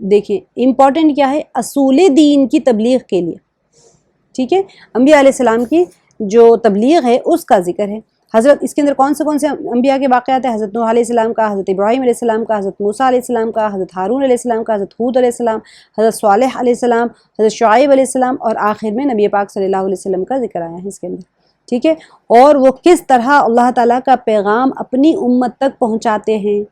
دیکھیں امپورٹنٹ کیا ہے، اصول دین کی تبلیغ کے لیے، ٹھیک ہے، انبیاء علیہ السلام کی جو تبلیغ ہے اس کا ذکر ہے۔ حضرت اس کے اندر کون سے انبیاء کے واقعات ہیں؟ حضرت نوح علیہ السلام کا، حضرت ابراہیم علیہ السلام کا، حضرت موسیٰ علیہ السلام کا، حضرت ہارون علیہ السلام کا، حضرت ہود علیہ السلام، حضرت صالح علیہ السلام، حضرت شعیب علیہ السلام، اور آخر میں نبی پاک صلی اللہ علیہ وسلم کا ذکر آیا ہے اس کے اندر، ٹھیک ہے، اور وہ کس طرح اللہ تعالیٰ کا پیغام اپنی امت تک پہنچاتے ہیں۔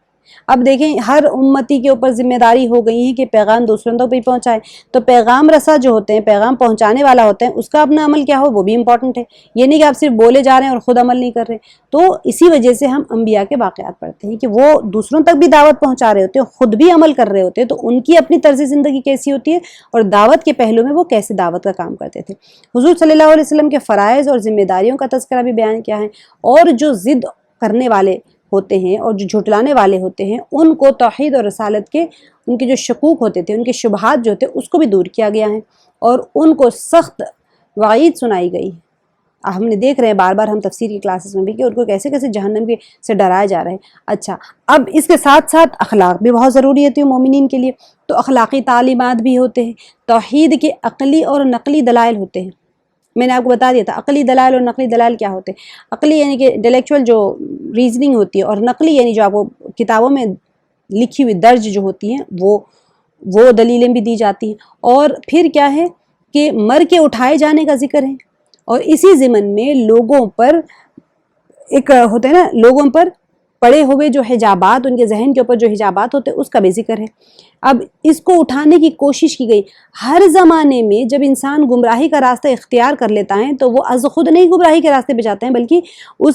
اب دیکھیں ہر امتی کے اوپر ذمہ داری ہو گئی ہے کہ پیغام دوسروں تک بھی پہنچائے، تو پیغام رساں جو ہوتے ہیں، پیغام پہنچانے والا ہوتا ہے، اس کا اپنا عمل کیا ہو وہ بھی امپورٹنٹ ہے۔ یہ نہیں کہ آپ صرف بولے جا رہے ہیں اور خود عمل نہیں کر رہے۔ تو اسی وجہ سے ہم انبیاء کے واقعات پڑھتے ہیں کہ وہ دوسروں تک بھی دعوت پہنچا رہے ہوتے ہیں، خود بھی عمل کر رہے ہوتے ہیں، تو ان کی اپنی طرز زندگی کیسی ہوتی ہے اور دعوت کے پہلو میں وہ کیسے دعوت کا کام کرتے تھے۔ حضور صلی اللہ علیہ وسلم کے فرائض اور ذمہ داریوں کا تذکرہ بھی بیان کیا ہے، اور جو ضد کرنے والے ہوتے ہیں اور جو جھٹلانے والے ہوتے ہیں ان کو توحید اور رسالت کے ان کے جو شکوک ہوتے تھے، ان کے شبہات جو تھے اس کو بھی دور کیا گیا ہے، اور ان کو سخت وعید سنائی گئی ہے۔ ہم نے دیکھ رہے ہیں بار بار ہم تفسیر کی کلاسز میں بھی کہ ان کو کیسے کیسے جہنم کے سے ڈرایا جا رہا ہے۔ اچھا، اب اس کے ساتھ ساتھ اخلاق بھی بہت ضروری ہوتی ہے مومنین کے لیے، تو اخلاقی تعلیمات بھی ہوتے ہیں، توحید کے عقلی اور نقلی دلائل ہوتے ہیں۔ میں نے آپ کو بتا دیا تھا عقلی دلائل اور نقلی دلائل کیا ہوتے ہیں۔ عقلی یعنی کہ انٹلیکچوئل جو ریزننگ ہوتی ہے، اور نقلی یعنی جو آپ کو کتابوں میں لکھی ہوئی درج جو ہوتی ہیں وہ دلیلیں بھی دی جاتی ہیں۔ اور پھر کیا ہے کہ مر کے اٹھائے جانے کا ذکر ہے، اور اسی ضمن میں لوگوں پر ایک ہوتا ہے نا، لوگوں پر پڑے ہوئے جو حجابات، ان کے ذہن کے اوپر جو حجابات ہوتے ہیں اس کا بھی ذکر ہے۔ اب اس کو اٹھانے کی کوشش کی گئی۔ ہر زمانے میں جب انسان گمراہی کا راستہ اختیار کر لیتا ہے تو وہ از خود نہیں گمراہی کے راستے پہ جاتے ہیں، بلکہ ان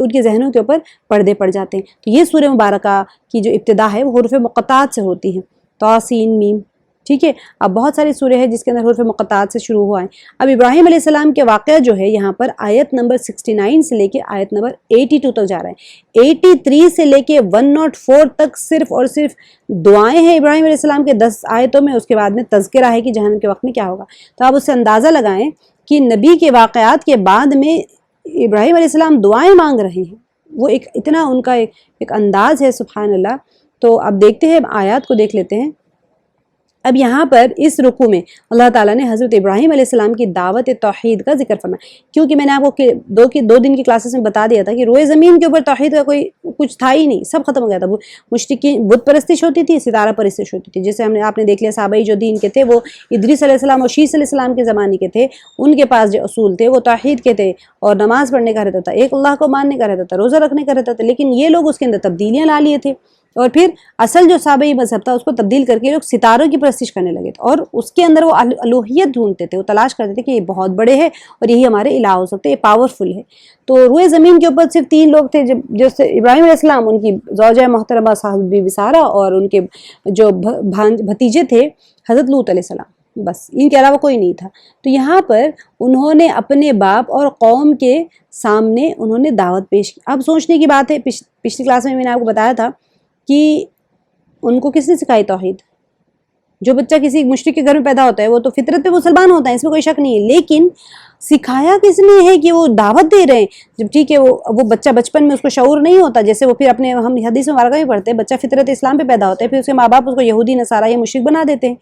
کے ذہنوں کے اوپر پردے پڑ جاتے ہیں۔ تو یہ سورہ مبارکہ کی جو ابتدا ہے وہ حروف مقطعات سے ہوتی ہے، طا سین میم، ٹھیک ہے۔ اب بہت ساری سورہ ہے جس کے اندر حروف مقطعات سے شروع ہوا ہے۔ اب ابراہیم علیہ السلام کے واقعہ جو ہے یہاں پر آیت نمبر 69 سے لے کے آیت نمبر 82 تک جا رہا ہے۔ 83 سے لے کے 104 تک صرف اور صرف دعائیں ہیں ابراہیم علیہ السلام کے 10 آیتوں میں، اس کے بعد میں تذکرہ ہے کہ جہنم کے وقت میں کیا ہوگا۔ تو آپ اس سے اندازہ لگائیں کہ نبی کے واقعات کے بعد میں ابراہیم علیہ السلام دعائیں مانگ رہے ہیں، وہ اتنا ان کا ایک انداز ہے، سبحان اللہ۔ تو اب دیکھتے ہیں، آیات کو دیکھ لیتے ہیں۔ اب یہاں پر اس رکوع میں اللہ تعالیٰ نے حضرت ابراہیم علیہ السلام کی دعوت توحید کا ذکر فرمایا، کیونکہ میں نے آپ کو دو دن کی کلاسز میں بتا دیا تھا کہ روئے زمین کے اوپر توحید کا کوئی کچھ تھا ہی نہیں، سب ختم ہو گیا تھا۔ مشرکین بت پرستش ہوتی تھی، ستارہ پرستش ہوتی تھی، جیسے آپ نے دیکھ لیا صحابہ جو دین کے تھے وہ ادریس علیہ السلام اور شیس علیہ السلام کے زمانے کے تھے، ان کے پاس جو اصول تھے وہ توحید کے تھے، اور نماز پڑھنے کا رہتا تھا، ایک اللہ کو ماننے کا رہتا تھا، روزہ رکھنے کا رہتا تھا، لیکن یہ لوگ اس کے اندر تبدیلیاں لا لیے تھے، اور پھر اصل جو صحابی مذہب تھا اس کو تبدیل کر کے لوگ ستاروں کی پرستش کرنے لگے تھے، اور اس کے اندر وہ الوہیت ڈھونڈتے تھے، وہ تلاش کرتے تھے کہ یہ بہت بڑے ہیں اور یہی ہمارے الہ ہو سکتے ہیں، یہ پاورفل ہے۔ تو روئے زمین کے اوپر صرف 3 لوگ تھے، جیسے ابراہیم علیہ السلام، ان کی زوجہ محترمہ صاحب بی بی سارہ، اور ان کے جو بھتیجے تھے حضرت لوط علیہ السلام، بس ان کے علاوہ کوئی نہیں تھا۔ تو یہاں پر انہوں نے اپنے باپ اور قوم کے سامنے انہوں نے دعوت پیش کی۔ اب سوچنے کی بات ہے، پچھلی کلاس میں نے آپ کو بتایا تھا کہ ان کو کس نے سکھائی توحید؟ جو بچہ کسی مشرک کے گھر میں پیدا ہوتا ہے وہ تو فطرت پہ مسلمان ہوتا ہے، اس میں کوئی شک نہیں ہے، لیکن سکھایا کس نے ہے کہ وہ دعوت دے رہے ہیں؟ جب ٹھیک ہے وہ بچہ بچپن میں اس کو شعور نہیں ہوتا، جیسے وہ پھر اپنے ہم حدیث مبارکہ میں پڑھتے ہیں، بچہ فطرت اسلام پہ پیدا ہوتا ہے، پھر اس کے ماں باپ اس کو یہودی نصارہ یا مشرک بنا دیتے ہیں،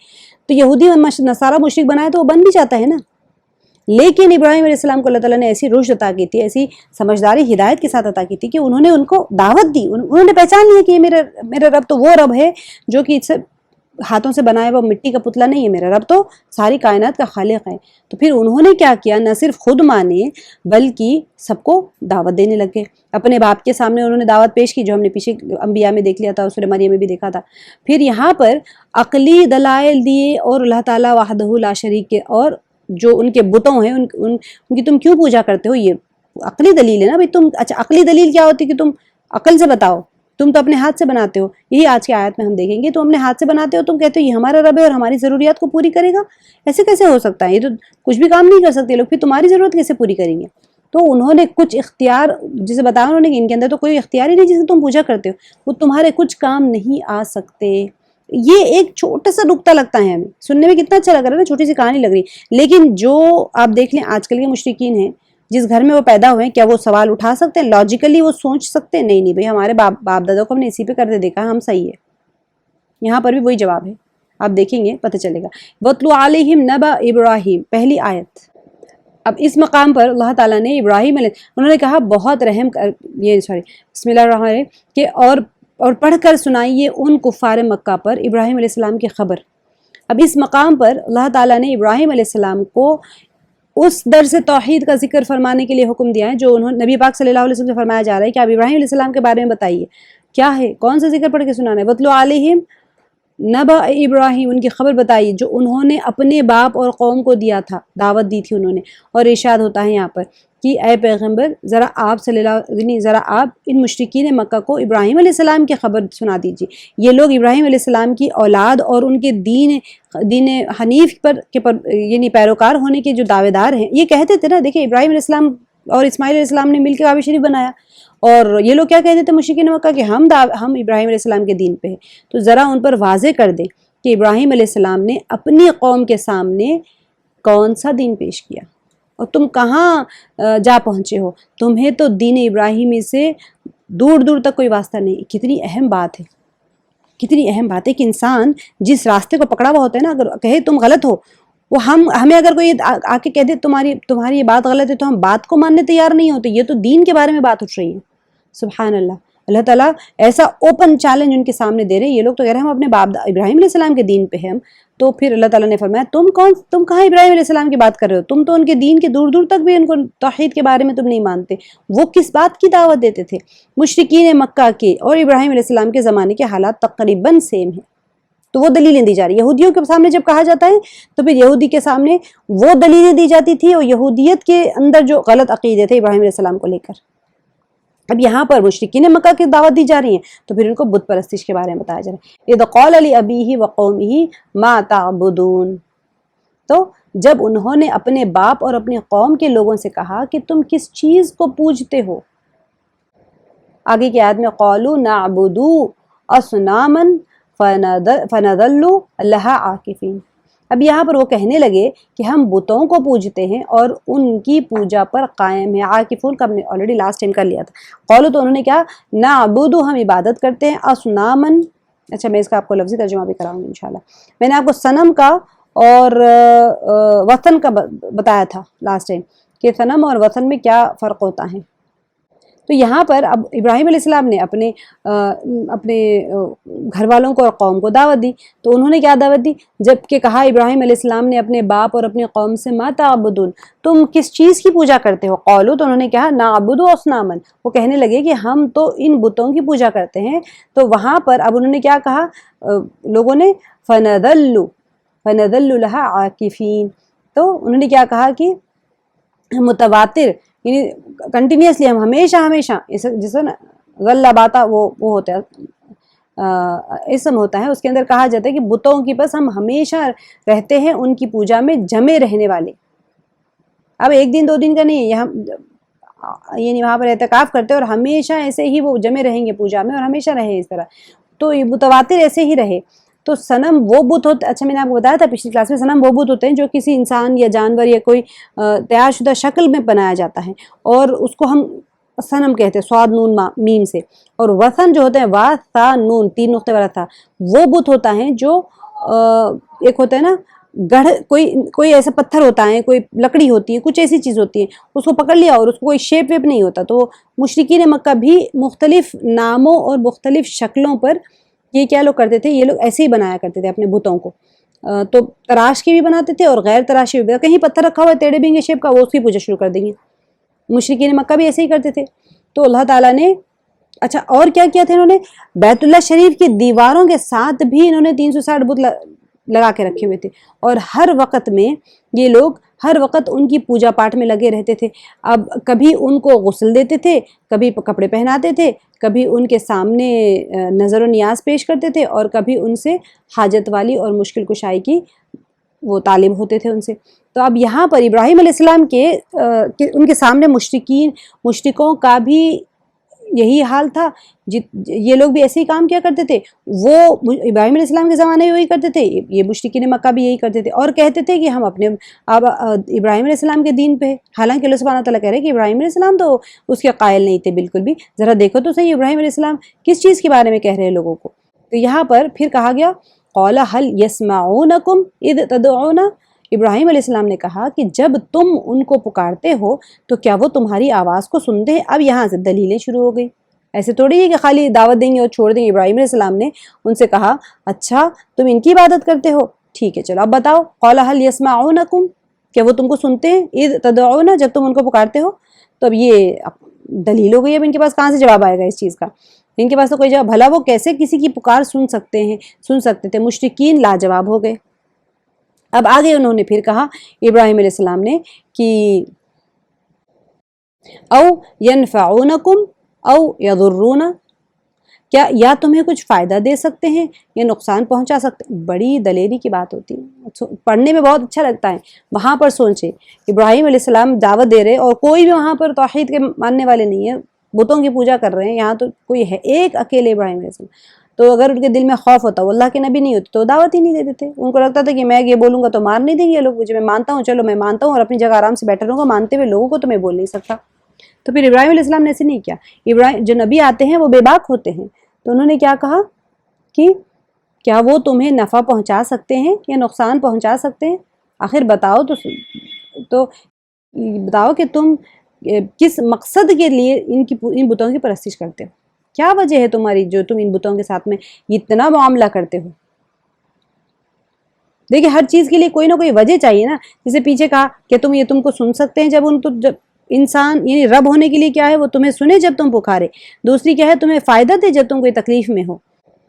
تو یہودی نصارہ مشرک بنائے تو وہ بن بھی جاتا ہے نا۔ لیکن ابراہیم علیہ السلام کو اللہ تعالیٰ نے ایسی رشد عطا کی تھی، ایسی سمجھداری ہدایت کے ساتھ عطا کی تھی کہ انہوں نے ان کو دعوت دی، انہوں نے پہچان لیا کہ یہ میرا رب تو وہ رب ہے جو کہ ہاتھوں سے بنایا ہوا مٹی کا پتلا نہیں ہے، میرا رب تو ساری کائنات کا خالق ہے۔ تو پھر انہوں نے کیا کیا، نہ صرف خود مانے بلکہ سب کو دعوت دینے لگے۔ اپنے باپ کے سامنے انہوں نے دعوت پیش کی، جو ہم نے پیچھے انبیاء میں دیکھ لیا تھا، سورہ مریم میں بھی دیکھا تھا۔ پھر یہاں پر عقلی دلائل دیے، اور اللہ تعالیٰ وحدہ لا شریک کے، اور جو ان کے بتوں ہیں ان کی تم کیوں پوجا کرتے ہو، یہ عقلی دلیل ہے نا بھائی۔ تم اچھا عقلی دلیل کیا ہوتی ہے کہ تم عقل سے بتاؤ، تم تو اپنے ہاتھ سے بناتے ہو، یہی آج کی آیت میں ہم دیکھیں گے۔ تم اپنے ہاتھ سے بناتے ہو، تم کہتے ہو یہ ہمارا رب ہے اور ہماری ضروریات کو پوری کرے گا، ایسے کیسے ہو سکتا ہے؟ یہ تو کچھ بھی کام نہیں کر سکتے لوگ، پھر تمہاری ضرورت کیسے پوری کریں گے؟ تو انہوں نے کچھ اختیار، جسے بتایا انہوں نے کہ ان کے اندر تو کوئی اختیار ہی نہیں جسے تم پوجا کرتے ہو، وہ تمہارے کچھ کام نہیں آ سکتے۔ یہ ایک چھوٹا سا نقطہ لگتا ہے ہمیں، سننے میں کتنا اچھا لگ رہا ہے نا، چھوٹی سی کہانی لگ رہی، لیکن جو آپ دیکھ لیں آج کل کے مشرکین ہیں، جس گھر میں وہ پیدا ہوئے ہیں، کیا وہ سوال اٹھا سکتے ہیں؟ لاجیکلی وہ سوچ سکتے ہیں؟ نہیں بھائی، ہمارے باپ دادا کو ہم نے اسی پہ کرتے دیکھا، ہم صحیح ہے۔ یہاں پر بھی وہی جواب ہے، آپ دیکھیں گے پتہ چلے گا. وَاتْلُ عَلَيْهِمْ نَبَأَ إِبْرَاهِيمَ، پہلی آیت. اب اس مقام پر اللہ تعالیٰ نے ابراہیم علیہ انہوں نے کہا بہت رحم کر بسم اللہ الرحمن الرحیم کہ اور پڑھ کر سنائیے ان کفار مکہ پر ابراہیم علیہ السلام کی خبر. اب اس مقام پر اللہ تعالیٰ نے ابراہیم علیہ السلام کو اس درس توحید کا ذکر فرمانے کے لیے حکم دیا ہے جو نبی پاک صلی اللہ علیہ وسلم سے فرمایا جا رہا ہے کہ آپ ابراہیم علیہ السلام کے بارے میں بتائیے کیا ہے، کون سا ذکر پڑھ کے سنانا ہے. وَاتْلُ عَلَيْهِمْ نَبَأَ ابراہیم، ان کی خبر بتائی جو انہوں نے اپنے باپ اور قوم کو دیا تھا، دعوت دی تھی انہوں نے. اور ارشاد ہوتا ہے یہاں پر کہ اے پیغمبر ذرا آپ ان مشرکین مکہ کو ابراہیم علیہ السلام کی خبر سنا دیجیے. یہ لوگ ابراہیم علیہ السلام کی اولاد اور ان کے دین حنیف پر یعنی پیروکار ہونے کے جو دعوے دار ہیں. یہ کہتے تھے نا، دیکھیں ابراہیم علیہ السلام اور اسماعیل علیہ السلام نے مل کے کعبہ شریف بنایا، اور یہ لوگ کیا کہتے تھے مشرکین مکہ کہ ہم ابراہیم علیہ السلام کے دین پہ ہیں. تو ذرا ان پر واضح کر دیں کہ ابراہیم علیہ السلام نے اپنی قوم کے سامنے کون سا دین پیش کیا اور تم کہاں جا پہنچے ہو. تمہیں تو دین ابراہیمی سے دور دور تک کوئی واسطہ نہیں. کتنی اہم بات ہے، کتنی اہم بات ہے کہ انسان جس راستے کو پکڑا ہوا ہوتا ہے نا، اگر کہے تم غلط ہو، وہ ہمیں اگر کوئی آ کے کہہ دے تمہاری یہ بات غلط ہے تو ہم بات کو ماننے تیار نہیں ہوتے. یہ تو دین کے بارے میں بات اٹھ رہی ہے. سبحان اللہ. اللہ تعالیٰ ایسا اوپن چیلنج ان کے سامنے دے رہے ہیں. یہ لوگ تو کہہ رہے ہیں ہم اپنے باپ ابراہیم علیہ السلام کے دین پہ ہیں. تو پھر اللہ تعالیٰ نے فرمایا تم کہاں ابراہیم علیہ السلام کی بات کر رہے ہو؟ تم تو ان کے دین کے دور دور تک بھی ان کو توحید کے بارے میں تم نہیں مانتے. وہ کس بات کی دعوت دیتے تھے؟ مشرکین مکہ کے اور ابراہیم علیہ السلام کے زمانے کے حالات تقریباً سیم ہیں. تو وہ دلیلیں دی جا رہی. یہودیوں کے سامنے جب کہا جاتا ہے تو پھر یہودی کے سامنے وہ دلیلیں دی جاتی تھی اور یہودیت کے اندر جو غلط عقیدے تھے ابراہیم علیہ السلام کو لے کر. اب یہاں پر مشرکین مکہ کی دعوت دی جا رہی ہیں تو پھر ان کو بت پرستش کے بارے میں بتایا جا رہا ہے. اذ قال لأبیہ وقومہ ما تعبدون، تو جب انہوں نے اپنے باپ اور اپنی قوم کے لوگوں سے کہا کہ تم کس چیز کو پوجتے ہو. آگے کی آیت میں قالوا نعبد اصناما فنظل لها عاکفین. اب یہاں پر وہ کہنے لگے کہ ہم بتوں کو پوجتے ہیں اور ان کی پوجا پر قائم ہیں. عاکفون کا ہم نے آلریڈی لاسٹ ٹائم کر لیا تھا. قالوا تو انہوں نے کہا نعبد، ہم عبادت کرتے ہیں، اصناما. اچھا میں اس کا آپ کو لفظی ترجمہ بھی کراؤں گی انشاءاللہ. میں نے آپ کو صنم کا اور وطن کا بتایا تھا لاسٹ ٹائم کہ صنم اور وطن میں کیا فرق ہوتا ہے. تو یہاں پر اب ابراہیم علیہ السلام نے اپنے گھر والوں کو اور قوم کو دعوت دی. تو انہوں نے کیا دعوت دی؟ جب کہ کہا ابراہیم علیہ السلام نے اپنے باپ اور اپنی قوم سے ما تعبدون، تم کس چیز کی پوجا کرتے ہو. قالوا تو انہوں نے کہا نعبد اصناما، وہ کہنے لگے کہ ہم تو ان بتوں کی پوجا کرتے ہیں. تو وہاں پر اب انہوں نے کیا کہا لوگوں نے؟ فنظل لها عاکفین. تو انہوں نے کیا کہا کہ متواتر یعنی کنٹینیوسلی ہم ہمیشہ جیسے نا غلہ باتا وہ ہوتا ہے اسم ہوتا ہے، اس کے اندر کہا جاتا ہے کہ بتوں کی پس ہم ہمیشہ رہتے ہیں ان کی پوجا میں جمے رہنے والے. اب ایک دن دو دن کا نہیں، یعنی وہاں پر اعتکاف کرتے اور ہمیشہ ایسے ہی وہ جمے رہیں گے پوجا میں اور ہمیشہ رہے اس طرح. تو یہ متواتر ایسے ہی رہے. تو صنم وہ بت ہوتے، اچھا میں نے آپ کو بتایا تھا پچھلی کلاس میں، صنم وہ بت ہوتے ہیں جو کسی انسان یا جانور یا کوئی تیار شدہ شکل میں بنایا جاتا ہے اور اس کو ہم صنم کہتے ہیں صاد نون میم سے. اور وثن جو ہوتے ہیں وا ثا نون 3 نقطے والا تھا، وہ بت ہوتا ہے جو ایک ہوتا ہے نا گڑھ، کوئی ایسا پتھر ہوتا ہے، کوئی لکڑی ہوتی ہے، کچھ ایسی چیز ہوتی ہے، اس کو پکڑ لیا اور اس کو کوئی شیپ ویپ نہیں ہوتا. تو مشرکین مکہ بھی مختلف ناموں اور مختلف شکلوں پر یہ کیا لوگ کرتے تھے، یہ لوگ ایسے ہی بنایا کرتے تھے اپنے بتوں کو. تو تراش کے بھی بناتے تھے اور غیر تراشی بھی. کہیں پتھر رکھا ہوا ہے ٹیڑھے بینگے شیپ کا، وہ اس کی پوجا شروع کر دیں گے. مشرکین مکہ بھی ایسے ہی کرتے تھے. تو اللہ تعالیٰ نے اچھا اور کیا کیا تھا، انہوں نے بیت اللہ شریف کی دیواروں کے ساتھ بھی انہوں نے 360 بت لگا کے رکھے ہوئے تھے اور ہر وقت میں یہ لوگ ہر وقت ان کی پوجا پاٹ میں لگے رہتے تھے. اب کبھی ان کو غسل دیتے تھے، کبھی کپڑے پہناتے تھے، کبھی ان کے سامنے نظر و نیاز پیش کرتے تھے اور کبھی ان سے حاجت والی اور مشکل کشائی کی وہ طالب ہوتے تھے ان سے. تو اب یہاں پر ابراہیم علیہ السلام کے ان کے سامنے مشرکوں کا بھی یہی حال تھا. یہ لوگ بھی ایسے ہی کام کیا کرتے تھے. وہ ابراہیم علیہ السلام کے زمانے میں وہی کرتے تھے، یہ مشرکین مکہ بھی یہی کرتے تھے اور کہتے تھے کہ ہم اپنے ابراہیم علیہ السلام کے دین پہ. حالانکہ اللہ سبحانہ تعالیٰ کہہ رہے ہیں کہ ابراہیم علیہ السلام تو اس کے قائل نہیں تھے بالکل بھی. ذرا دیکھو تو صحیح ابراہیم علیہ السلام کس چیز کے بارے میں کہہ رہے ہیں لوگوں کو. تو یہاں پر پھر کہا گیا قال هل يسمعونكم اذ تدعون، ابراہیم علیہ السلام نے کہا کہ جب تم ان کو پکارتے ہو تو کیا وہ تمہاری آواز کو سنتے ہیں؟ اب یہاں سے دلیلیں شروع ہو گئی، ایسے تھوڑی ہے کہ خالی دعوت دیں گے اور چھوڑ دیں گے۔ ابراہیم علیہ السلام نے ان سے کہا اچھا تم ان کی عبادت کرتے ہو، ٹھیک ہے چلو اب بتاؤ، قال هل يسمعونكم، کیا وہ تم کو سنتے ہیں؟ اذ تدعون، جب تم ان کو پکارتے ہو۔ تو اب یہ دلیل ہو گئی، اب ان کے پاس کہاں سے جواب آئے گا اس چیز کا؟ ان کے پاس تو کوئی جواب، بھلا وہ کیسے کسی کی پکار سن سکتے تھے؟ مشرکین لاجواب ہو گئے۔ اب آگے انہوں نے پھر کہا ابراہیم علیہ السلام نے کہ او ینفعونکم او یضرون، کیا یا تمہیں کچھ فائدہ دے سکتے ہیں یا نقصان پہنچا سکتے ہیں؟ بڑی دلیری کی بات ہوتی ہے، پڑھنے میں بہت اچھا لگتا ہے۔ وہاں پر سوچے ابراہیم علیہ السلام دعوت دے رہے اور کوئی بھی وہاں پر توحید کے ماننے والے نہیں ہیں، بتوں کی پوجا کر رہے ہیں، یہاں تو کوئی ہے ایک اکیلے ابراہیم علیہ السلام۔ تو اگر ان کے دل میں خوف ہوتا، وہ اللہ کے نبی نہیں ہوتے تو دعوت ہی نہیں دیتے تھے۔ ان کو لگتا تھا کہ میں یہ بولوں گا تو مار نہیں دیں گے یہ لوگ مجھے، میں مانتا ہوں چلو میں مانتا ہوں اور اپنی جگہ آرام سے بیٹھا رہوں گا، مانتے ہوئے لوگوں کو تو میں بول نہیں سکتا۔ تو پھر ابراہیم علیہ السلام نے ایسے نہیں کیا۔ ابراہیم جو نبی آتے ہیں وہ بے باک ہوتے ہیں، تو انہوں نے کیا کہا کہ کیا وہ تمہیں نفع پہنچا سکتے ہیں یا نقصان پہنچا سکتے ہیں؟ آخر بتاؤ تو بتاؤ کہ تم کس مقصد کے لیے ان بتوں کی پرستش کرتے ہو، کیا وجہ ہے تمہاری جو تم ان بتوں کے ساتھ میں اتنا معاملہ کرتے ہو؟ دیکھیں ہر چیز کے لیے کوئی نہ کوئی وجہ چاہیے نا، جسے پیچھے کہا کہ تم کو سن سکتے ہیں جب انسان یعنی رب ہونے کے لیے کیا ہے وہ تمہیں سنے جب تم پکارے، دوسری کیا ہے تمہیں فائدہ دے جب تم کوئی تکلیف میں ہو،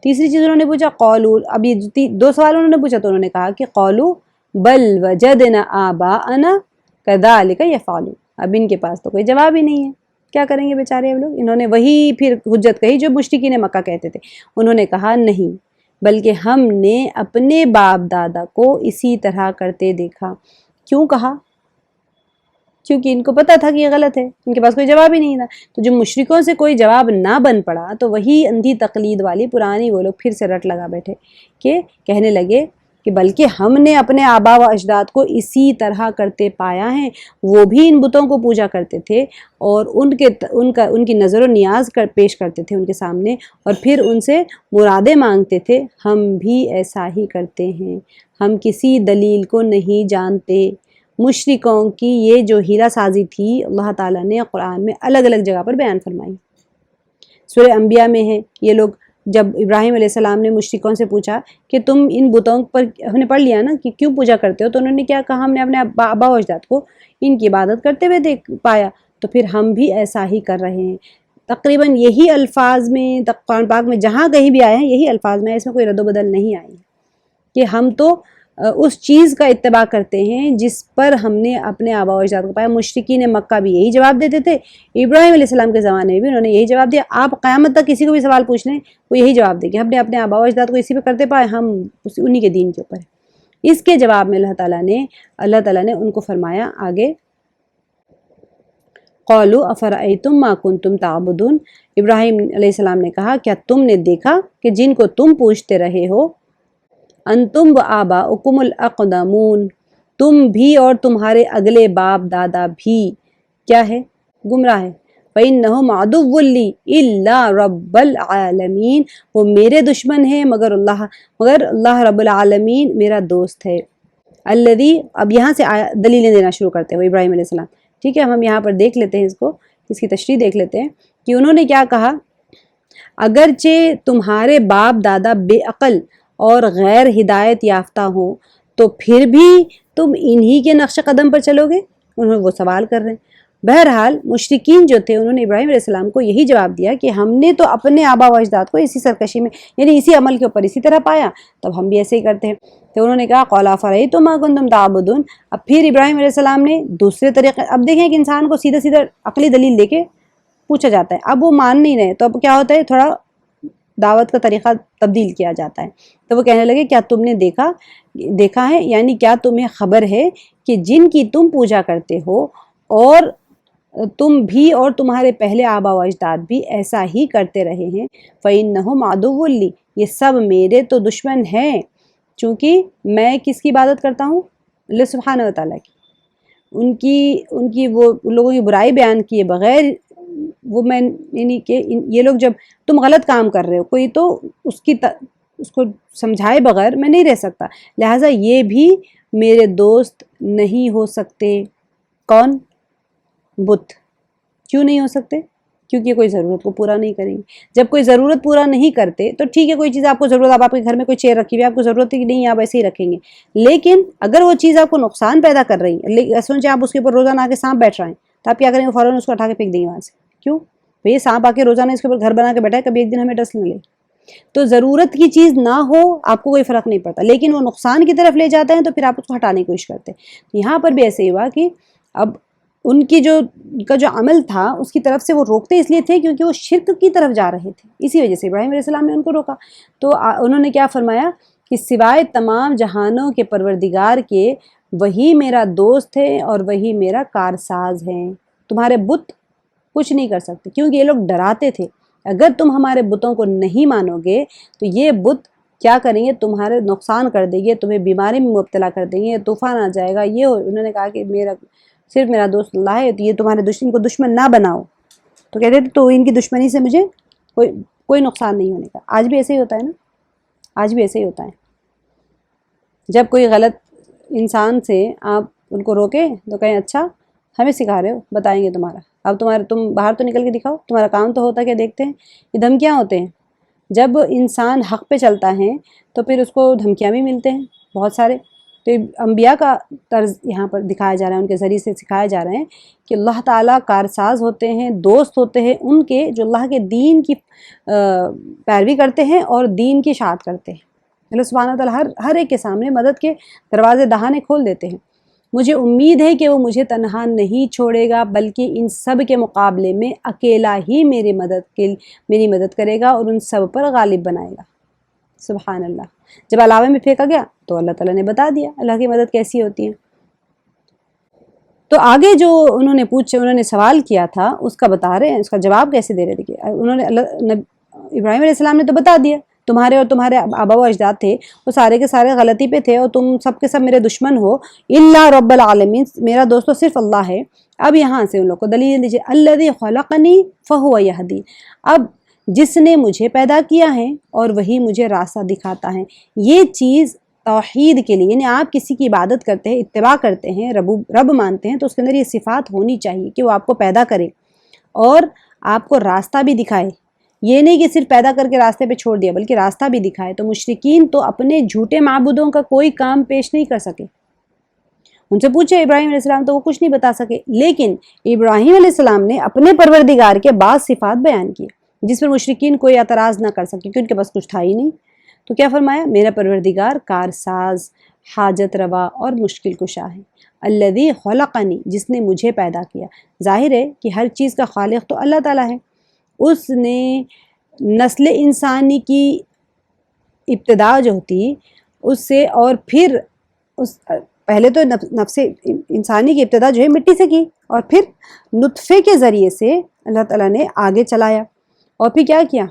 تیسری چیز انہوں نے پوچھا قولو، اب یہ دو سوال انہوں نے پوچھا تو انہوں نے کہا کہ قولو بل وجدنا آباءنا کذالک یفعلون، اب ان کے پاس تو کوئی جواب ہی نہیں ہے، کیا کریں گے بیچارے اب لوگ؟ انہوں نے وہی پھر حجت کہی جو مشرکین مکہ کہتے تھے، انہوں نے کہا نہیں بلکہ ہم نے اپنے باپ دادا کو اسی طرح کرتے دیکھا۔ کیوں کہا؟ کیونکہ ان کو پتا تھا کہ یہ غلط ہے، ان کے پاس کوئی جواب ہی نہیں تھا۔ تو جو مشرکوں سے کوئی جواب نہ بن پڑا تو وہی اندھی تقلید والی پرانی وہ لوگ پھر سے رٹ لگا بیٹھے کہ کہنے لگے کہ بلکہ ہم نے اپنے آبا و اجداد کو اسی طرح کرتے پایا ہے، وہ بھی ان بتوں کو پوجا کرتے تھے اور ان کی نظر و نیاز پیش کرتے تھے ان کے سامنے اور پھر ان سے مرادیں مانگتے تھے، ہم بھی ایسا ہی کرتے ہیں، ہم کسی دلیل کو نہیں جانتے۔ مشرکوں کی یہ جو ہیرا سازی تھی اللہ تعالیٰ نے قرآن میں الگ الگ جگہ پر بیان فرمائی۔ سورہ انبیاء میں ہے، یہ لوگ جب ابراہیم علیہ السلام نے مشرکوں سے پوچھا کہ تم ان بتوں پر، ہم نے پڑھ لیا نا کہ کیوں پوجا کرتے ہو، تو انہوں نے کیا کہا ہم نے اپنے آبا و اجداد کو ان کی عبادت کرتے ہوئے دیکھ پایا تو پھر ہم بھی ایسا ہی کر رہے ہیں۔ تقریباً یہی الفاظ میں قرآن پاک میں جہاں کہیں بھی آئے ہیں یہی الفاظ میں، اس میں کوئی رد و بدل نہیں آئی کہ ہم تو اس چیز کا اتباع کرتے ہیں جس پر ہم نے اپنے آبا و اجداد کو پایا۔ مشرکین مکہ بھی یہی جواب دیتے تھے، ابراہیم علیہ السلام کے زمانے میں بھی انہوں نے یہی جواب دیا۔ آپ قیامت تک کسی کو بھی سوال پوچھ لیں وہ یہی جواب دے کہ ہم نے اپنے آبا و اجداد کو اسی پہ کرتے پائے، ہم انہی کے دین کے اوپر ہیں۔ اس کے جواب میں اللہ تعالیٰ نے ان کو فرمایا آگے قولوا افرأیتم ما کنتم تعبدون، ابراہیم علیہ السلام نے کہا کیا تم نے دیکھا کہ جن کو تم پوچھتے رہے ہو، انتم و آباؤکم الاقدمون، تم بھی اور تمہارے اگلے باپ دادا بھی کیا ہے؟ گمراہ ہے۔ فإنہم عدو لی الا رب العالمین، وہ میرے دشمن ہیں مگر اللہ رب العالمین میرا دوست ہے۔ الذی، اب یہاں سے دلیلیں دینا شروع کرتے ہوئے ابراہیم علیہ السلام، ٹھیک ہے ہم یہاں پر دیکھ لیتے ہیں اس کی تشریح دیکھ لیتے ہیں کہ انہوں نے کیا کہا، اگرچہ تمہارے باپ دادا بے عقل اور غیر ہدایت یافتہ ہوں تو پھر بھی تم انہی کے نقش قدم پر چلو گے، انہوں وہ سوال کر رہے ہیں۔ بہرحال مشرکین جو تھے انہوں نے ابراہیم علیہ السلام کو یہی جواب دیا کہ ہم نے تو اپنے آبا و اجداد کو اسی سرکشی میں یعنی اسی عمل کے اوپر اسی طرح پایا، تب ہم بھی ایسے ہی کرتے ہیں۔ تو انہوں نے کہا قول افرأیتم ما کنتم تعبدون، اب پھر ابراہیم علیہ السلام نے دوسرے طریقے، اب دیکھیں کہ انسان کو سیدھا عقلی دلیل دے کے پوچھا جاتا ہے، اب وہ مان نہیں رہے تو اب کیا ہوتا ہے تھوڑا دعوت کا طریقہ تبدیل کیا جاتا ہے۔ تو وہ کہنے لگے کیا تم نے دیکھا ہے، یعنی کیا تمہیں خبر ہے کہ جن کی تم پوجا کرتے ہو اور تم بھی اور تمہارے پہلے آبا و اجداد بھی ایسا ہی کرتے رہے ہیں، فإنہم عدو لی، یہ سب میرے تو دشمن ہیں، چونکہ میں کس کی عبادت کرتا ہوں؟ اللہ سبحانہ و تعالیٰ کی۔ ان کی وہ لوگوں کی برائی بیان کیے بغیر وہ میں یعنی کہ یہ لوگ جب تم غلط کام کر رہے ہو کوئی تو اس کی اس کو سمجھائے بغیر میں نہیں رہ سکتا، لہٰذا یہ بھی میرے دوست نہیں ہو سکتے۔ کون؟ بت۔ کیوں نہیں ہو سکتے؟ کیونکہ کوئی ضرورت کو پورا نہیں کریں گے۔ جب کوئی ضرورت پورا نہیں کرتے تو ٹھیک ہے، کوئی چیز آپ کو ضرورت، آپ کے گھر میں کوئی چیئر رکھی ہوئی ہے، آپ کو ضرورت ہے کہ نہیں آپ ایسے ہی رکھیں گے، لیکن اگر وہ چیز آپ کو نقصان پیدا کر رہی ہے، سوچیں آپ اس کے اوپر روزانہ آ کے سانپ بیٹھ رہے ہیں تو آپ کیا کریں گے؟ فوراً اس کو اٹھا کے پھینک دیں گے وہاں سے۔ کیوں؟ بھئی سانپ آ کے روزانہ اس کے اوپر گھر بنا کے بیٹھا ہے، کبھی ایک دن ہمیں ڈس نہ لے۔ تو ضرورت کی چیز نہ ہو آپ کو کوئی فرق نہیں پڑتا، لیکن وہ نقصان کی طرف لے جاتے ہیں تو پھر آپ اس کو ہٹانے کی کوشش کرتے ہیں۔ یہاں پر بھی ایسے ہی ہوا کہ اب ان کی جو عمل تھا اس کی طرف سے وہ روکتے اس لیے تھے کیونکہ وہ شرک کی طرف جا رہے تھے، اسی وجہ سے ابراہیم علیہ السلام نے ان کو روکا۔ تو انہوں نے کیا فرمایا کہ سوائے تمام جہانوں کے پروردگار کے وہی میرا دوست ہے اور وہی میرا کارساز ہے، تمہارے بت کچھ نہیں کر سکتے، کیونکہ یہ لوگ ڈراتے تھے اگر تم ہمارے بتوں کو نہیں مانو گے تو یہ بت کیا کریں گے؟ تمہارے نقصان کر دیں گے، تمہیں بیماری میں مبتلا کر دیں گے، طوفان آ جائے گا۔ یہ انہوں نے کہا کہ صرف میرا دوست اللہ ہے، تو یہ تمہارے ان کو دشمن نہ بناؤ۔ تو کہتے تھے تو ان کی دشمنی سے مجھے کوئی نقصان نہیں ہونے کا۔ آج بھی ایسے ہی ہوتا ہے نا، آج بھی ایسے ہی ہوتا ہے۔ جب کوئی غلط انسان سے آپ ان کو روکیں تو کہیں اچھا ہمیں سکھا رہے ہو، بتائیں گے تمہارا، اب تم باہر تو نکل کے دکھاؤ، تمہارا کام تو ہوتا کیا دیکھتے ہیں۔ یہ دھمکیاں ہوتے ہیں، جب انسان حق پہ چلتا ہے تو پھر اس کو دھمکیاں بھی ملتے ہیں بہت سارے۔ تو انبیاء کا طرز یہاں پر دکھایا جا رہا ہے، ان کے ذریعے سے سکھایا جا رہے ہیں کہ اللہ تعالیٰ کارساز ہوتے ہیں، دوست ہوتے ہیں ان کے جو اللہ کے دین کی پیروی کرتے ہیں اور دین کی اشاعت کرتے ہیں۔ اللہ سبحانہ وتعالیٰ ہر ایک کے سامنے مدد کے دروازے دہانے کھول دیتے ہیں۔ مجھے امید ہے کہ وہ مجھے تنہا نہیں چھوڑے گا، بلکہ ان سب کے مقابلے میں اکیلا ہی میری مدد کرے گا اور ان سب پر غالب بنائے گا۔ سبحان اللہ۔ جب علاوے میں پھینکا گیا تو اللہ تعالیٰ نے بتا دیا اللہ کی مدد کیسی ہوتی ہے۔ تو آگے جو انہوں نے سوال کیا تھا اس کا بتا رہے ہیں، اس کا جواب کیسے دے رہے تھے کہ انہوں نے ابراہیم علیہ السلام نے تو بتا دیا تمہارے اور تمہارے آبا و اجداد تھے وہ سارے کے سارے غلطی پہ تھے اور تم سب کے سب میرے دشمن ہو، الا رب العالمین، میرا دوست تو صرف اللہ ہے۔ اب یہاں سے ان لوگ کو دلیل دیجیے، الذی خلقنی فہو یہدین، اب جس نے مجھے پیدا کیا ہے اور وہی مجھے راستہ دکھاتا ہے۔ یہ چیز توحید کے لیے، یعنی آپ کسی کی عبادت کرتے ہیں، اتباع کرتے ہیں، رب مانتے ہیں تو اس کے اندر یہ صفات ہونی چاہیے کہ وہ آپ کو پیدا کرے اور آپ کو راستہ بھی دکھائے۔ یہ نہیں کہ صرف پیدا کر کے راستے پہ چھوڑ دیا بلکہ راستہ بھی دکھائے۔ تو مشرکین تو اپنے جھوٹے معبودوں کا کوئی کام پیش نہیں کر سکے، ان سے پوچھے ابراہیم علیہ السلام تو وہ کچھ نہیں بتا سکے، لیکن ابراہیم علیہ السلام نے اپنے پروردگار کے بعض صفات بیان کیے جس پر مشرکین کوئی اعتراض نہ کر سکے کیونکہ ان کے پاس کچھ تھا ہی نہیں۔ تو کیا فرمایا؟ میرا پروردگار کارساز، حاجت روا اور مشکل کشا ہے۔ الذی خلقنی، جس نے مجھے پیدا کیا۔ ظاہر ہے کہ ہر چیز کا خالق تو اللہ تعالیٰ ہے، اس نے نسل انسانی کی ابتدا جو ہوتی اس سے، اور پھر پہلے تو نفس انسانی کی ابتدا جو ہے مٹی سے کی اور پھر نطفے کے ذریعے سے اللہ تعالیٰ نے آگے چلایا اور پھر کیا کیا،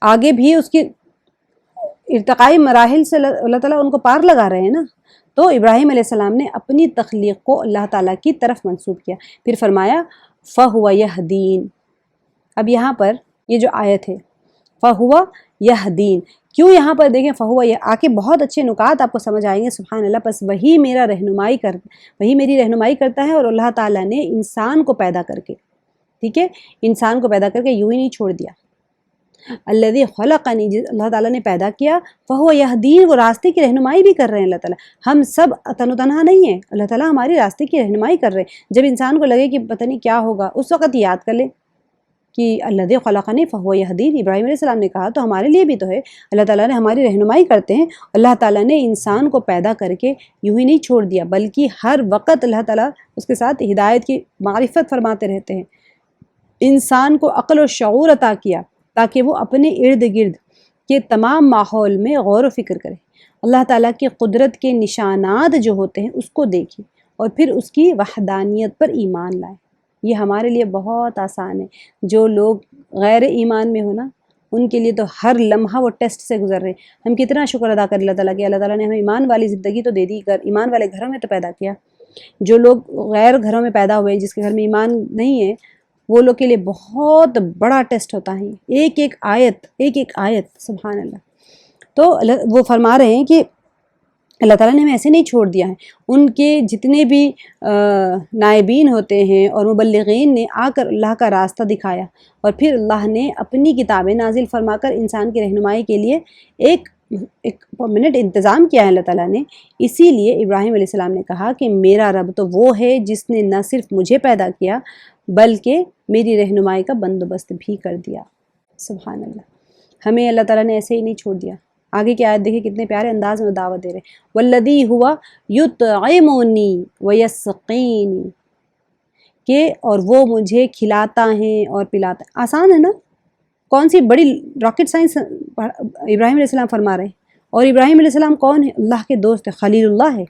آگے بھی اس کی ارتقائی مراحل سے اللہ تعالیٰ ان کو پار لگا رہے ہیں نا۔ تو ابراہیم علیہ السلام نے اپنی تخلیق کو اللہ تعالیٰ کی طرف منسوب کیا، پھر فرمایا فَهُوَ يَهْدِينِ۔ اب یہاں پر یہ جو آیت ہے فَهُوَ يَهْدِينِ، کیوں یہاں پر دیکھیں فَهُوَ، آ کے بہت اچھے نکات آپ کو سمجھ آئیں گے، سبحان اللہ۔ پس وہی میری رہنمائی کرتا ہے، اور اللہ تعالیٰ نے انسان کو پیدا کر کے، ٹھیک ہے، انسان کو پیدا کر کے یوں ہی نہیں چھوڑ دیا۔ الذی خلقنی، اللہ تعالیٰ نے پیدا کیا، فَهُوَ يَهْدِينِ، وہ راستے کی رہنمائی بھی کر رہے ہیں اللہ تعالیٰ۔ ہم سب تن و تنہا نہیں ہیں، اللہ تعالیٰ ہماری راستے کی رہنمائی کر رہے ہیں۔ جب انسان کو لگے کہ پتہ نہیں کیا ہوگا، اس وقت یاد کر لے کہ الذی خلقنی فَهُوَ يَهْدِينِ، ابراہیم علیہ السلام نے کہا تو ہمارے لیے بھی تو ہے، اللہ تعالیٰ نے ہماری رہنمائی کرتے ہیں۔ اللہ تعالیٰ نے انسان کو پیدا کر کے یوں ہی نہیں چھوڑ دیا بلکہ ہر وقت اللہ تعالیٰ اس کے ساتھ ہدایت کی معرفت فرماتے رہتے ہیں۔ انسان کو عقل و شعور عطا کیا تاکہ وہ اپنے ارد گرد کے تمام ماحول میں غور و فکر کرے، اللہ تعالیٰ کی قدرت کے نشانات جو ہوتے ہیں اس کو دیکھے اور پھر اس کی وحدانیت پر ایمان لائے۔ یہ ہمارے لیے بہت آسان ہے، جو لوگ غیر ایمان میں ہو نا ان کے لیے تو ہر لمحہ وہ ٹیسٹ سے گزر رہے ہیں۔ ہم کتنا شکر ادا کریں اللہ تعالیٰ کہ اللہ تعالیٰ نے ہمیں ایمان والی زندگی تو دے دی، ایمان والے گھروں میں تو پیدا کیا۔ جو لوگ غیر گھروں میں پیدا ہوئے، جس کے گھر میں ایمان نہیں ہے، وہ لوگ کے لیے بہت بڑا ٹیسٹ ہوتا ہے۔ ایک ایک آیت سبحان اللہ۔ تو وہ فرما رہے ہیں کہ اللہ تعالیٰ نے ہمیں ایسے نہیں چھوڑ دیا ہے. ان کے جتنے بھی نائبین ہوتے ہیں اور مبلغین نے آ کر اللہ کا راستہ دکھایا، اور پھر اللہ نے اپنی کتابیں نازل فرما کر انسان کی رہنمائی کے لیے ایک منٹ انتظام کیا ہے اللہ تعالیٰ نے. اسی لیے ابراہیم علیہ السلام نے کہا کہ میرا رب تو وہ ہے جس نے نہ صرف مجھے پیدا کیا بلکہ میری رہنمائی کا بندوبست بھی کر دیا. سبحان اللہ. ہمیں اللہ تعالیٰ نے ایسے ہی نہیں چھوڑ دیا. آگے کی آیت دیکھیں کتنے پیارے انداز میں دعوت دے رہے ہیں. والذی ہوا یطعمنی ویسقینی، کہ اور وہ مجھے کھلاتا ہے اور پلاتا ہے. آسان ہے نا، کون سی بڑی راکٹ سائنس ابراہیم علیہ السلام فرما رہے ہیں. اور ابراہیم علیہ السلام کون ہے؟ اللہ کے دوست ہے، خلیل اللہ ہے.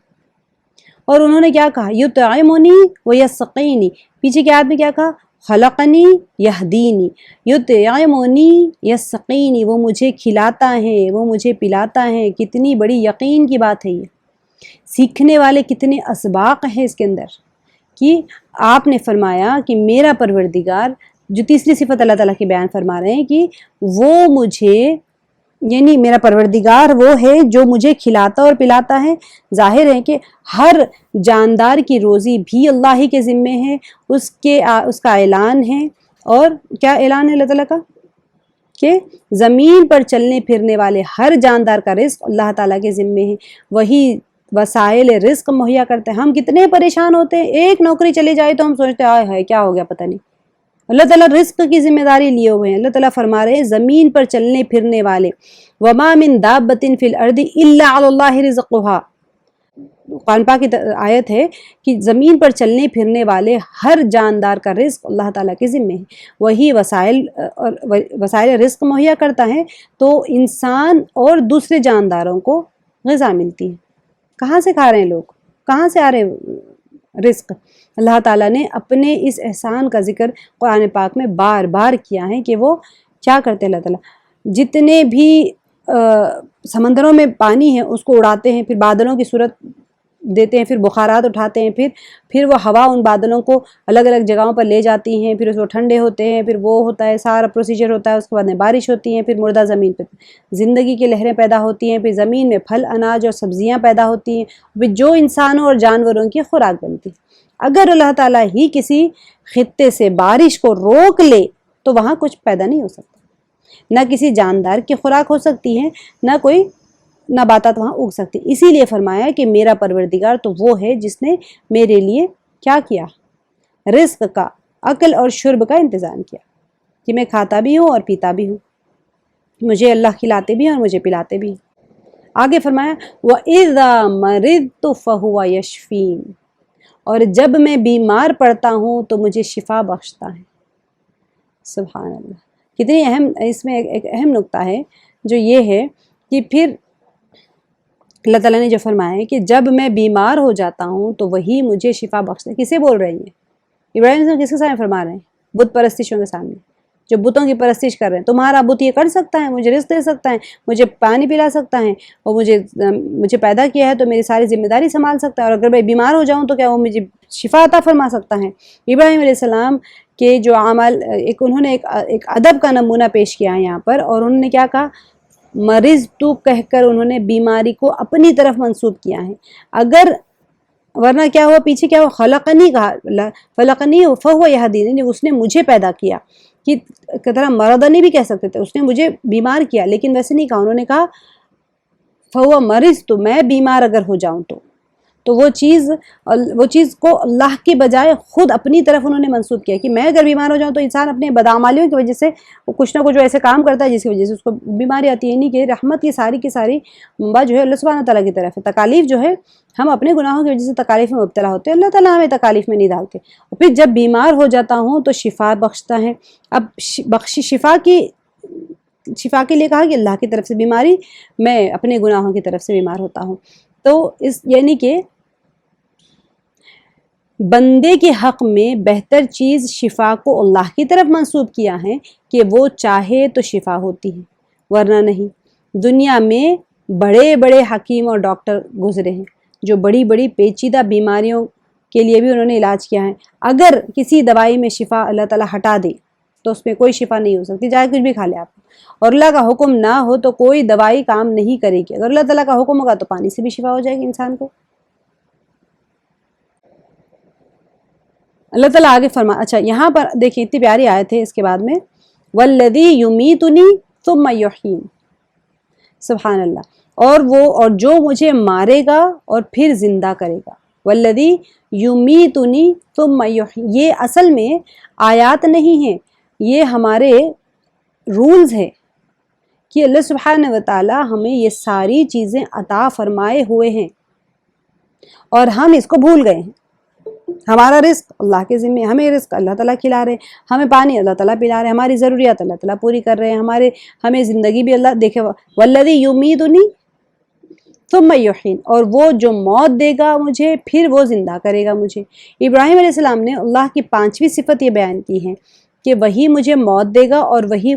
اور انہوں نے کیا کہا؟ یطعمنی ویسقینی. پیچھے کی آیت میں کیا کہا؟ خلقنی یہدینی. یطعمنی یسقینی، وہ مجھے کھلاتا ہے، وہ مجھے پلاتا ہے. کتنی بڑی یقین کی بات ہے یہ. سیکھنے والے کتنے اسباق ہیں اس کے اندر، کہ آپ نے فرمایا کہ میرا پروردگار، جو تیسری صفت اللہ تعالیٰ کی بیان فرما رہے ہیں کہ وہ مجھے، یعنی میرا پروردگار وہ ہے جو مجھے کھلاتا اور پلاتا ہے. ظاہر ہے کہ ہر جاندار کی روزی بھی اللہ ہی کے ذمے ہے. اس کا اعلان ہے. اور کیا اعلان ہے اللہ تعالیٰ کا؟ کہ زمین پر چلنے پھرنے والے ہر جاندار کا رزق اللہ تعالیٰ کے ذمے ہے. وہی وسائل رزق مہیا کرتے ہیں. ہم کتنے پریشان ہوتے ہیں، ایک نوکری چلی جائے تو ہم سوچتے ہیں ہے کیا ہو گیا پتہ نہیں. اللہ تعالیٰ رزق کی ذمہ داری لیے ہوئے ہیں. اللہ تعالیٰ فرما رہے ہیں زمین پر چلنے پھرنے والے، وما من دابۃ فی الارض الا علی اللہ رزقها. قرآن پاک کی آیت ہے کہ زمین پر چلنے پھرنے والے ہر جاندار کا رزق اللہ تعالیٰ کے ذمے ہے. وہی وسائل رزق مہیا کرتا ہے تو انسان اور دوسرے جانداروں کو غذا ملتی ہے. کہاں سے کھا رہے ہیں لوگ؟ کہاں سے آ رہے رزق؟ اللہ تعالیٰ نے اپنے اس احسان کا ذکر قرآن پاک میں بار بار کیا ہے کہ وہ کیا کرتے ہیں. اللہ تعالیٰ جتنے بھی سمندروں میں پانی ہے اس کو اڑاتے ہیں، پھر بادلوں کی صورت دیتے ہیں، پھر بخارات اٹھاتے ہیں، پھر وہ ہوا ان بادلوں کو الگ الگ جگہوں پر لے جاتی ہیں، پھر اس کو ٹھنڈے ہوتے ہیں، پھر وہ ہوتا ہے سارا پروسیجر ہوتا ہے. اس کے بعد میں بارش ہوتی ہیں، پھر مردہ زمین پہ زندگی کی لہریں پیدا ہوتی ہیں، پھر زمین میں پھل اناج اور سبزیاں پیدا ہوتی ہیں، پھر جو انسانوں اور جانوروں کی خوراک بنتی ہے. اگر اللہ تعالیٰ ہی کسی خطے سے بارش کو روک لے تو وہاں کچھ پیدا نہیں ہو سکتا. نہ کسی جاندار کی خوراک ہو سکتی ہے، نہ کوئی نباتات وہاں اگ سکتی. اسی لیے فرمایا کہ میرا پروردگار تو وہ ہے جس نے میرے لیے کیا کیا؟ رزق کا، عقل اور شرب کا انتظام کیا، کہ میں کھاتا بھی ہوں اور پیتا بھی ہوں. مجھے اللہ کھلاتے بھی ہیں اور مجھے پلاتے بھی ہیں. آگے فرمایا وَإِذَا مَرِضْتُ فَهُوَ يَشْفِينِ، اور جب میں بیمار پڑتا ہوں تو مجھے شفا بخشتا ہے. سبحان اللہ. کتنی اہم، اس میں ایک اہم نقطہ ہے جو یہ ہے کہ پھر اللہ تعالیٰ نے جو فرمایا ہے کہ جب میں بیمار ہو جاتا ہوں تو وہی مجھے شفا بخشتا ہے. کسے بول رہے ہیں؟ ابراہیم کس کے سامنے فرما رہے ہیں؟ بت پرستشوں کے سامنے، جو بتوں کی پرستش کر رہے ہیں. تمہارا بت یہ کر سکتا ہے، مجھے رزق دے سکتا ہے، مجھے پانی پلا سکتا ہے، اور مجھے پیدا کیا ہے تو میری ساری ذمہ داری سنبھال سکتا ہے، اور اگر میں بیمار ہو جاؤں تو کیا وہ مجھے شفا عطا فرما سکتا ہے. ابراہیم علیہ السلام کے جو عمل، انہوں نے ایک ادب کا نمونہ پیش کیا ہے یہاں پر، اور انہوں نے کیا کہا؟ مریض تو کہہ کر انہوں نے بیماری کو اپنی طرف منسوب کیا ہے. اگر ورنہ کیا ہوا؟ پیچھے کیا ہوا؟ خلقنی کہا، خلقنی فہو یہدینی، اس نے مجھے پیدا کیا. کہ طرح مرضنی بھی کہہ سکتے تھے، اس نے مجھے بیمار کیا، لیکن ویسے نہیں کہا. انہوں نے کہا فہو مریض، تو میں بیمار اگر ہو جاؤں تو وہ چیز کو اللہ کے بجائے خود اپنی طرف انہوں نے منسوب کیا کہ میں اگر بیمار ہو جاؤں تو انسان اپنے بدعمالیوں کی وجہ سے کچھ نہ کچھ ایسے کام کرتا ہے جس کی وجہ سے اس کو بیماری آتی ہے. نہیں کہ رحمت کی ساری بات جو ہے اللہ سبحانہ تعالیٰ کی طرف ہے. تکالیف جو ہے، ہم اپنے گناہوں کی وجہ سے تکالیف میں مبتلا ہوتے ہیں، اللہ تعالیٰ ہمیں تکالیف میں نہیں ڈالتے. اور پھر جب بیمار ہو جاتا ہوں تو شفا بخشتا ہے. اب شفا کے لیے کہا کہ اللہ کی طرف سے بیماری، میں اپنے گناہوں کی طرف سے بیمار ہوتا ہوں. تو یعنی کہ بندے کے حق میں بہتر چیز شفا کو اللہ کی طرف منسوب کیا ہے کہ وہ چاہے تو شفا ہوتی ہے، ورنہ نہیں. دنیا میں بڑے بڑے حکیم اور ڈاکٹر گزرے ہیں جو بڑی بڑی پیچیدہ بیماریوں کے لیے بھی انہوں نے علاج کیا ہے. اگر کسی دوائی میں شفا اللہ تعالیٰ ہٹا دے تو اس میں کوئی شفا نہیں ہو سکتی، چاہے کچھ بھی کھا لے آپ، اور اللہ کا حکم نہ ہو تو کوئی دوائی کام نہیں کرے گی۔ اگر اللہ تعالیٰ کا حکم ہوگا تو پانی سے بھی شفا ہو جائے گی انسان کو۔ اللہ تعالیٰ آگے فرما، اچھا یہاں پر دیکھیں اتنی پیاری آیت ہے اس کے بعد میں، والذی یمیتنی ثم یحیین، سبحان اللہ، اور جو مجھے مارے گا اور پھر زندہ کرے گا، والذی یمیتنی ثم یحیین، یہ اصل میں آیات نہیں ہیں، یہ ہمارے رولز ہے کہ اللہ سبحانہ و تعالی ہمیں یہ ساری چیزیں عطا فرمائے ہوئے ہیں اور ہم اس کو بھول گئے ہیں۔ ہمارا رزق اللہ کے ذمے، ہمیں رزق اللہ تعالیٰ کھلا رہے، ہمیں پانی اللہ تعالیٰ پلا رہے، ہماری ضروریات اللہ تعالیٰ پوری کر رہے ہیں، ہمیں زندگی بھی اللہ دیکھے، والذی یمیتنی ثم یحیین، اور وہ جو موت دے گا مجھے پھر وہ زندہ کرے گا مجھے۔ ابراہیم علیہ السلام نے اللہ کی 5ویں صفت یہ بیان کی ہے کہ وہی مجھے موت دے گا اور وہی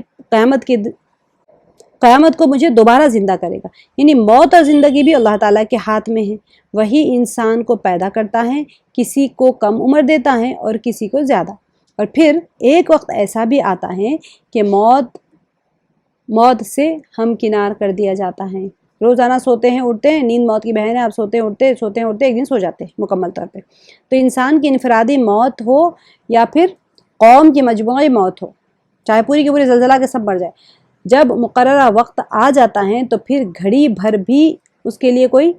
قیامت کو مجھے دوبارہ زندہ کرے گا، یعنی موت اور زندگی بھی اللہ تعالیٰ کے ہاتھ میں ہے۔ وہی انسان کو پیدا کرتا ہے، کسی کو کم عمر دیتا ہے اور کسی کو زیادہ، اور پھر ایک وقت ایسا بھی آتا ہے کہ موت سے ہمکنار کر دیا جاتا ہے۔ روزانہ سوتے ہیں اٹھتے ہیں، نیند موت کی بہن ہے، آپ سوتے ہیں اٹھتے ایک دن سو جاتے ہیں مکمل طور پہ۔ تو انسان کی انفرادی موت ہو یا پھر قوم کی مجموعی موت ہو، چاہے پوری کی پوری زلزلہ کے سب مر جائے، جب مقررہ وقت آ جاتا ہے تو پھر گھڑی بھر بھی اس کے لیے کوئی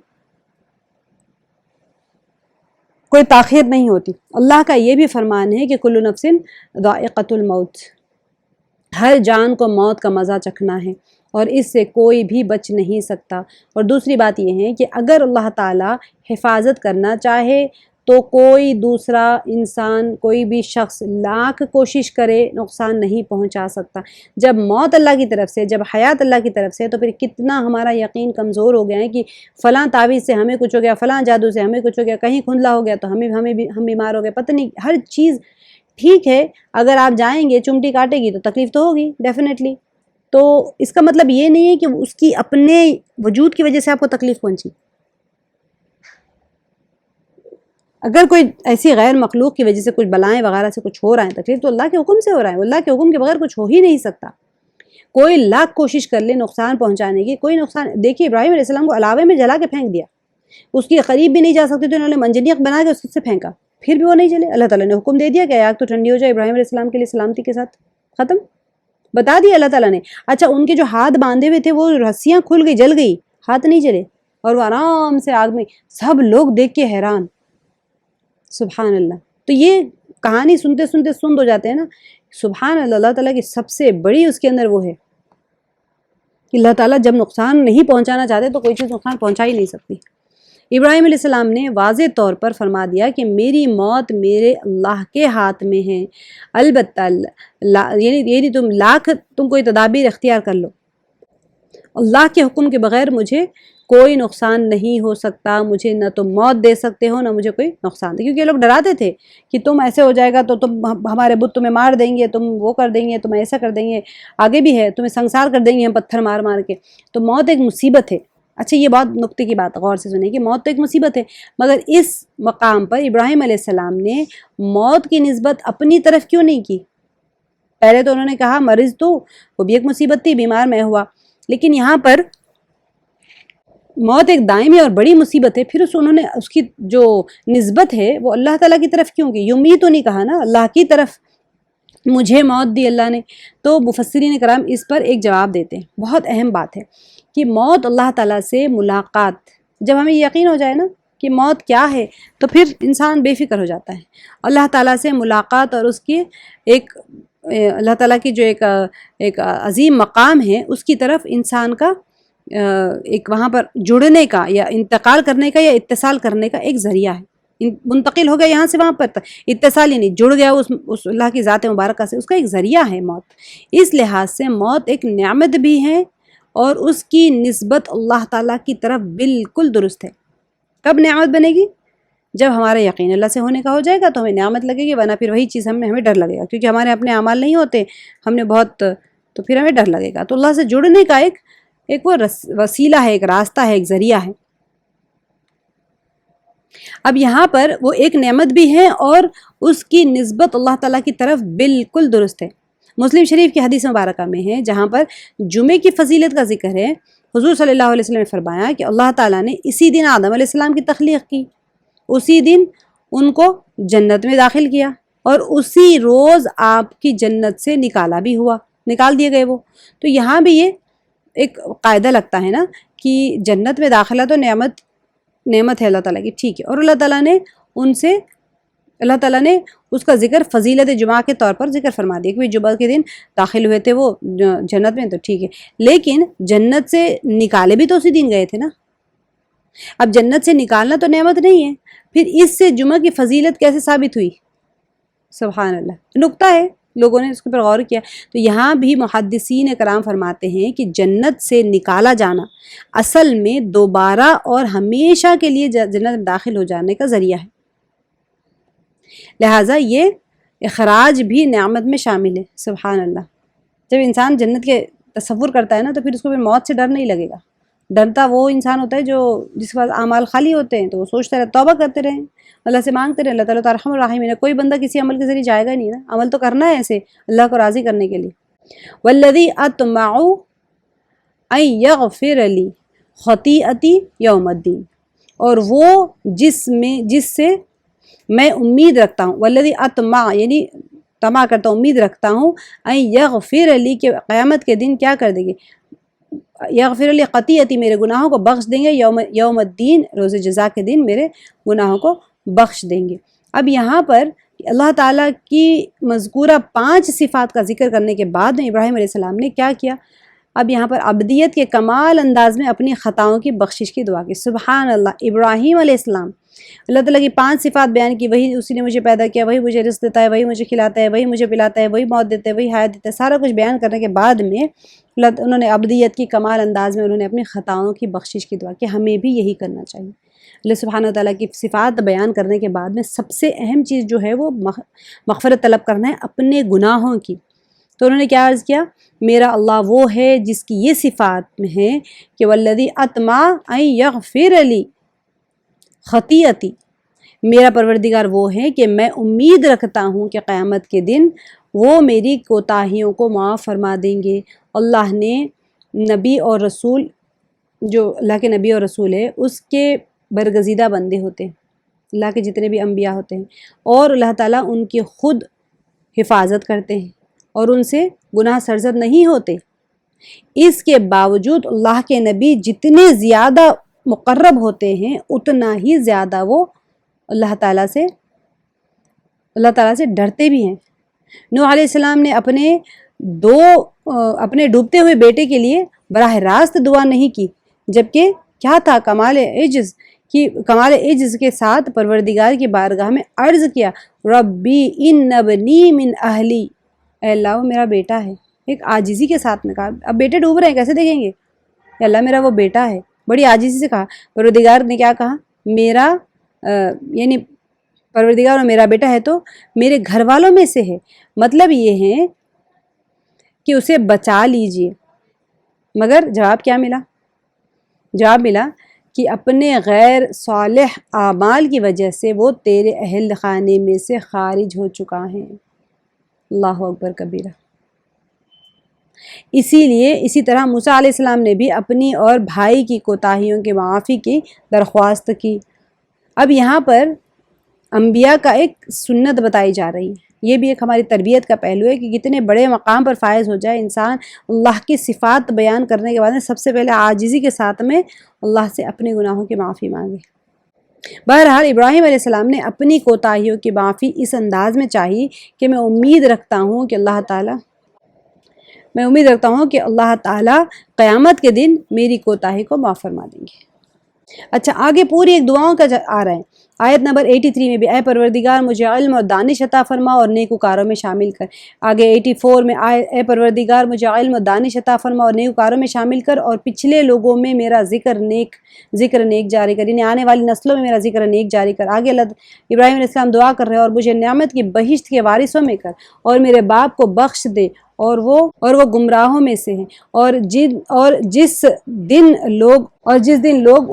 تاخیر نہیں ہوتی۔ اللہ کا یہ بھی فرمان ہے کہ کل نفس ذائقۃ الموت، ہر جان کو موت کا مزہ چکھنا ہے اور اس سے کوئی بھی بچ نہیں سکتا۔ اور دوسری بات یہ ہے کہ اگر اللہ تعالیٰ حفاظت کرنا چاہے تو کوئی دوسرا انسان، کوئی بھی شخص لاکھ کوشش کرے نقصان نہیں پہنچا سکتا۔ جب موت اللہ کی طرف سے، جب حیات اللہ کی طرف سے، تو پھر کتنا ہمارا یقین کمزور ہو گیا ہے کہ فلاں تعویذ سے ہمیں کچھ ہو گیا، فلاں جادو سے ہمیں کچھ ہو گیا، کہیں کھندلا ہو گیا تو ہم بیمار ہو گئے، پتہ نہیں ہر چیز۔ ٹھیک ہے اگر آپ جائیں گے چمٹی کاٹے گی تو تکلیف تو ہوگی ڈیفینیٹلی، تو اس کا مطلب یہ نہیں ہے کہ اس کی اپنے وجود کی وجہ سے آپ کو تکلیف پہنچی۔ اگر کوئی ایسی غیر مخلوق کی وجہ سے کچھ بلائیں وغیرہ سے کچھ ہو رہا ہے تکلیف، تو اللہ کے حکم سے ہو رہا ہے، اللہ کے حکم کے بغیر کچھ ہو ہی نہیں سکتا۔ کوئی لاکھ کوشش کر لے نقصان پہنچانے کی، کوئی نقصان، دیکھیے ابراہیم علیہ السلام کو علاوے میں جلا کے پھینک دیا، اس کے قریب بھی نہیں جا سکتے تو انہوں نے منجنیق بنا کے اس سے پھینکا، پھر بھی وہ نہیں جلے۔ اللہ تعالیٰ نے حکم دے دیا کہ آگ تو ٹھنڈی ہو جائے ابراہیم علیہ السلام کے لیے سلامتی کے ساتھ، ختم، بتا دیا اللہ تعالیٰ نے۔ اچھا ان کے جو ہاتھ باندھے ہوئے تھے وہ رسیاں کھل گئی، جل گئی، ہاتھ نہیں جلے، اور وہ آرام سے آگ میں، سب لوگ دیکھ کے حیران، سبحان اللہ۔ تو یہ کہانی سنتے سنتے سند ہو جاتے ہیں نا، سبحان اللہ، اللہ تعالیٰ کی سب سے بڑی اس کے اندر وہ ہے کہ اللہ تعالیٰ جب نقصان نہیں پہنچانا چاہتے تو کوئی چیز نقصان پہنچا ہی نہیں سکتی۔ ابراہیم علیہ السلام نے واضح طور پر فرما دیا کہ میری موت میرے اللہ کے ہاتھ میں ہے، البتہ یعنی تم کوئی تدابیر اختیار کر لو، اللہ کے حکم کے بغیر مجھے کوئی نقصان نہیں ہو سکتا، مجھے نہ تم موت دے سکتے ہو نہ مجھے کوئی نقصان دے، کیونکہ یہ لوگ ڈراتے تھے کہ تم ایسے ہو جائے گا تو تم ہمارے بت تمہیں مار دیں گے، تم وہ کر دیں گے، تم ایسا کر دیں گے، آگے بھی ہے تمہیں سنسار کر دیں گے ہم پتھر مار مار کے۔ تو موت ایک مصیبت ہے۔ اچھا یہ بات نقطے کی بات غور سے سنیں کہ موت تو ایک مصیبت ہے، مگر اس مقام پر ابراہیم علیہ السلام نے موت کی نسبت اپنی طرف کیوں نہیں کی؟ پہلے تو انہوں نے کہا مرض تو وہ بھی ایک مصیبت تھی، بیمار میں ہوا، لیکن یہاں پر موت ایک دائمی اور بڑی مصیبت ہے، پھر انہوں نے اس کی جو نسبت ہے وہ اللہ تعالیٰ کی طرف کیوں کی؟ یوں تو نہیں کہا نا اللہ کی طرف مجھے موت دی اللہ نے۔ تو مفسرین کرام اس پر ایک جواب دیتے ہیں، بہت اہم بات ہے کہ موت اللہ تعالیٰ سے ملاقات، جب ہمیں یقین ہو جائے نا کہ موت کیا ہے تو پھر انسان بے فکر ہو جاتا ہے۔ اللہ تعالیٰ سے ملاقات اور اس کی ایک اللہ تعالیٰ کی جو ایک عظیم مقام ہے اس کی طرف انسان کا ایک وہاں پر جڑنے کا یا انتقال کرنے کا یا اتصال کرنے کا ایک ذریعہ ہے، منتقل ہو گیا یہاں سے وہاں پر، اتصال یعنی جڑ گیا اس اللہ کی ذات مبارکہ سے، اس کا ایک ذریعہ ہے موت۔ اس لحاظ سے موت ایک نعمت بھی ہے اور اس کی نسبت اللہ تعالیٰ کی طرف بالکل درست ہے۔ کب نعمت بنے گی؟ جب ہمارا یقین اللہ سے ہونے کا ہو جائے گا تو ہمیں نعمت لگے گی، ورنہ پھر وہی چیز ہمیں ڈر لگے گا، کیونکہ ہمارے اپنے اعمال نہیں ہوتے، ہم نے بہت، تو پھر ہمیں ڈر لگے گا۔ تو اللہ سے جڑنے کا ایک وہ وسیلہ ہے، ایک راستہ ہے، ایک ذریعہ ہے۔ اب یہاں پر وہ ایک نعمت بھی ہے اور اس کی نسبت اللہ تعالیٰ کی طرف بالکل درست ہے۔ مسلم شریف کی حدیث مبارکہ میں ہے جہاں پر جمعے کی فضیلت کا ذکر ہے، حضور صلی اللہ علیہ وسلم نے فرمایا کہ اللہ تعالیٰ نے اسی دن آدم علیہ السلام کی تخلیق کی، اسی دن ان کو جنت میں داخل کیا، اور اسی روز آپ کی جنت سے نکالا بھی ہوا، نکال دیے گئے وہ۔ تو یہاں بھی یہ ایک قاعدہ لگتا ہے نا کہ جنت میں داخلہ تو نعمت ہے اللہ تعالیٰ کی، ٹھیک ہے، اور اللہ تعالیٰ نے اس کا ذکر فضیلت جمعہ کے طور پر ذکر فرما دیا کہ جمعہ کے دن داخل ہوئے تھے وہ جنت میں، تو ٹھیک ہے، لیکن جنت سے نکالے بھی تو اسی دن گئے تھے نا۔ اب جنت سے نکالنا تو نعمت نہیں ہے، پھر اس سے جمعہ کی فضیلت کیسے ثابت ہوئی؟ سبحان اللہ، نکتہ ہے، لوگوں نے اس کے پر غور کیا۔ تو یہاں بھی محدثین کرام فرماتے ہیں کہ جنت سے نکالا جانا اصل میں دوبارہ اور ہمیشہ کے لیے جنت میں داخل ہو جانے کا ذریعہ ہے، لہٰذا یہ اخراج بھی نعمت میں شامل ہے۔ سبحان اللہ، جب انسان جنت کے تصور کرتا ہے نا تو پھر اس کو پھر موت سے ڈر نہیں لگے گا۔ ڈرتا وہ انسان ہوتا ہے جس کے پاس اعمال خالی ہوتے ہیں، تو وہ سوچتا رہے، توبہ کرتے رہیں، اللہ سے مانگتے رہیں، اللہ تعالیٰ تو ارحم الراحمین ہے، کوئی بندہ کسی عمل کے ذریعے جائے گا نہیں نا، عمل تو کرنا ہے ایسے اللہ کو راضی کرنے کے لیے۔ والذی اطمع ان یغفر لی خطیئتی یوم الدین، اور وہ جس سے میں امید رکھتا ہوں، والذی اطمع یعنی طمع کرتا ہوں، امید رکھتا ہوں، ان یغفر لی کہ قیامت کے دن کیا کر دیں گے، یغفر لی خطیئتی میرے گناہوں کو بخش دیں گے، یوم الدین روز جزا کے دن میرے گناہوں کو بخش دیں گے۔ اب یہاں پر اللہ تعالیٰ کی مذکورہ 5 صفات کا ذکر کرنے کے بعد میں ابراہیم علیہ السلام نے کیا کیا؟ اب یہاں پر عبدیت کے کمال انداز میں اپنی خطاؤں کی بخشش کی دعا کی۔ سبحان اللہ، ابراہیم علیہ السلام اللہ تعالیٰ کی 5 صفات بیان کی، وہی اسی نے مجھے پیدا کیا، وہی مجھے رزق دیتا ہے، وہی مجھے کھلاتا ہے، وہی مجھے پلاتا ہے، وہی موت دیتا ہے، وہی حیات دیتا ہے، سارا کچھ بیان کرنے کے بعد میں انہوں نے عبدیت کی کمال انداز میں انہوں نے اپنی خطاؤں کی بخشش کی دعا کہ ہمیں بھی یہی کرنا چاہیے۔ اللہ سبحانہ وتعالیٰ کی صفات بیان کرنے کے بعد میں سب سے اہم چیز جو ہے وہ مغفرت طلب کرنا ہے اپنے گناہوں کی۔ تو انہوں نے کیا عرض کیا؟ میرا اللہ وہ ہے جس کی یہ صفات میں ہے کہ والذی اطمع ان یغفر لی خطیئتی، میرا پروردگار وہ ہے کہ میں امید رکھتا ہوں کہ قیامت کے دن وہ میری کوتاہیوں کو معاف فرما دیں گے۔ اللہ نے نبی اور رسول، جو اللہ کے نبی اور رسول ہے اس کے برگزیدہ بندے ہوتے ہیں، اللہ کے جتنے بھی انبیاء ہوتے ہیں، اور اللہ تعالیٰ ان کی خود حفاظت کرتے ہیں اور ان سے گناہ سرزد نہیں ہوتے۔ اس کے باوجود اللہ کے نبی جتنے زیادہ مقرب ہوتے ہیں اتنا ہی زیادہ وہ اللہ تعالیٰ سے ڈرتے بھی ہیں۔ نوح علیہ السلام نے اپنے ڈوبتے ہوئے بیٹے کے لیے براہ راست دعا نہیں کی، جبکہ کیا تھا کمال عجز کے ساتھ پروردگار کی بارگاہ میں عرض کیا، ربی ان ابنی من اہلی، اے اللہ وہ میرا بیٹا ہے، ایک عاجزی کے ساتھ میں کہا۔ اب بیٹے ڈوب رہے ہیں کیسے دیکھیں گے، اے اللہ میرا وہ بیٹا ہے، بڑی عاجزی سے کہا۔ پروردگار نے کیا کہا؟ یعنی پروردگار اور میرا بیٹا ہے تو میرے گھر والوں میں سے ہے، مطلب یہ ہے کہ اسے بچا لیجئے۔ مگر جواب کیا ملا؟ جواب ملا کہ اپنے غیر صالح اعمال کی وجہ سے وہ تیرے اہل خانے میں سے خارج ہو چکا ہے۔ اللہ اکبر کبیرہ۔ اسی طرح موسیٰ علیہ السلام نے بھی اپنی اور بھائی کی کوتاہیوں کے معافی کی درخواست کی۔ اب یہاں پر انبیاء کا ایک سنت بتائی جا رہی ہے، یہ بھی ایک ہماری تربیت کا پہلو ہے کہ کتنے بڑے مقام پر فائز ہو جائے انسان، اللہ کی صفات بیان کرنے کے بعد میں سب سے پہلے عاجزی کے ساتھ میں اللہ سے اپنے گناہوں کی معافی مانگے۔ بہرحال ابراہیم علیہ السلام نے اپنی کوتاہیوں کی معافی اس انداز میں چاہی کہ میں امید رکھتا ہوں کہ اللہ تعالیٰ قیامت کے دن میری کوتاہی کو معاف فرما دیں گے۔ اچھا، آگے پوری ایک دعاؤں کا آ رہا ہے۔ آیت نمبر 83 میں بھی اے پروردگار مجھے علم اور دانش عطا فرما اور نیکوکاروں میں شامل کر۔ آگے 84 میں اے پروردگار مجھے علم اور دانش عطا فرما اور نیکوکاروں میں شامل کر، اور پچھلے لوگوں میں میرا ذکر نیک جاری کر، یعنی آنے والی نسلوں میں میرا ذکر نیک جاری کر۔ آگے ابراہیم علیہ السلام دعا کر رہے ہیں، اور مجھے نعمت کی بہشت کے وارثوں میں کر، اور میرے باپ کو بخش دے اور وہ گمراہوں میں سے ہیں، اور جس دن لوگ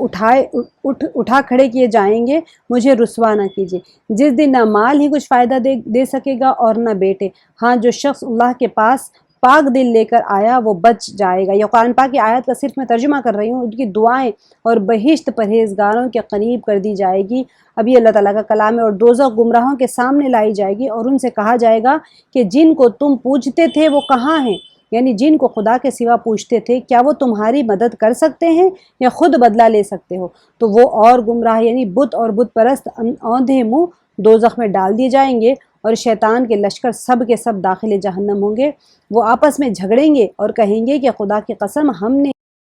اٹھا کھڑے کیے جائیں گے مجھے رسوا نہ کیجیے، جس دن نہ مال ہی کچھ فائدہ دے سکے گا اور نہ بیٹے، ہاں جو شخص اللہ کے پاس پاک دل لے کر آیا وہ بچ جائے گا۔ یہ قرآن پاک کی آیت کا صرف میں ترجمہ کر رہی ہوں، ان کی دعائیں اور بہشت پرہیزگاروں کے قریب کر دی جائے گی۔ ابھی اللہ تعالیٰ کا کلام ہے، اور دوزخ گمراہوں کے سامنے لائی جائے گی، اور ان سے کہا جائے گا کہ جن کو تم پوجتے تھے وہ کہاں ہیں، یعنی جن کو خدا کے سوا پوچھتے تھے کیا وہ تمہاری مدد کر سکتے ہیں یا خود بدلہ لے سکتے ہو؟ تو وہ اور گمراہ یعنی بت اور بت پرست اوندھے منہ دوزخ میں ڈال دیے جائیں گے، اور شیطان کے لشکر سب کے سب داخل جہنم ہوں گے۔ وہ آپس میں جھگڑیں گے اور کہیں گے کہ خدا کی قسم ہم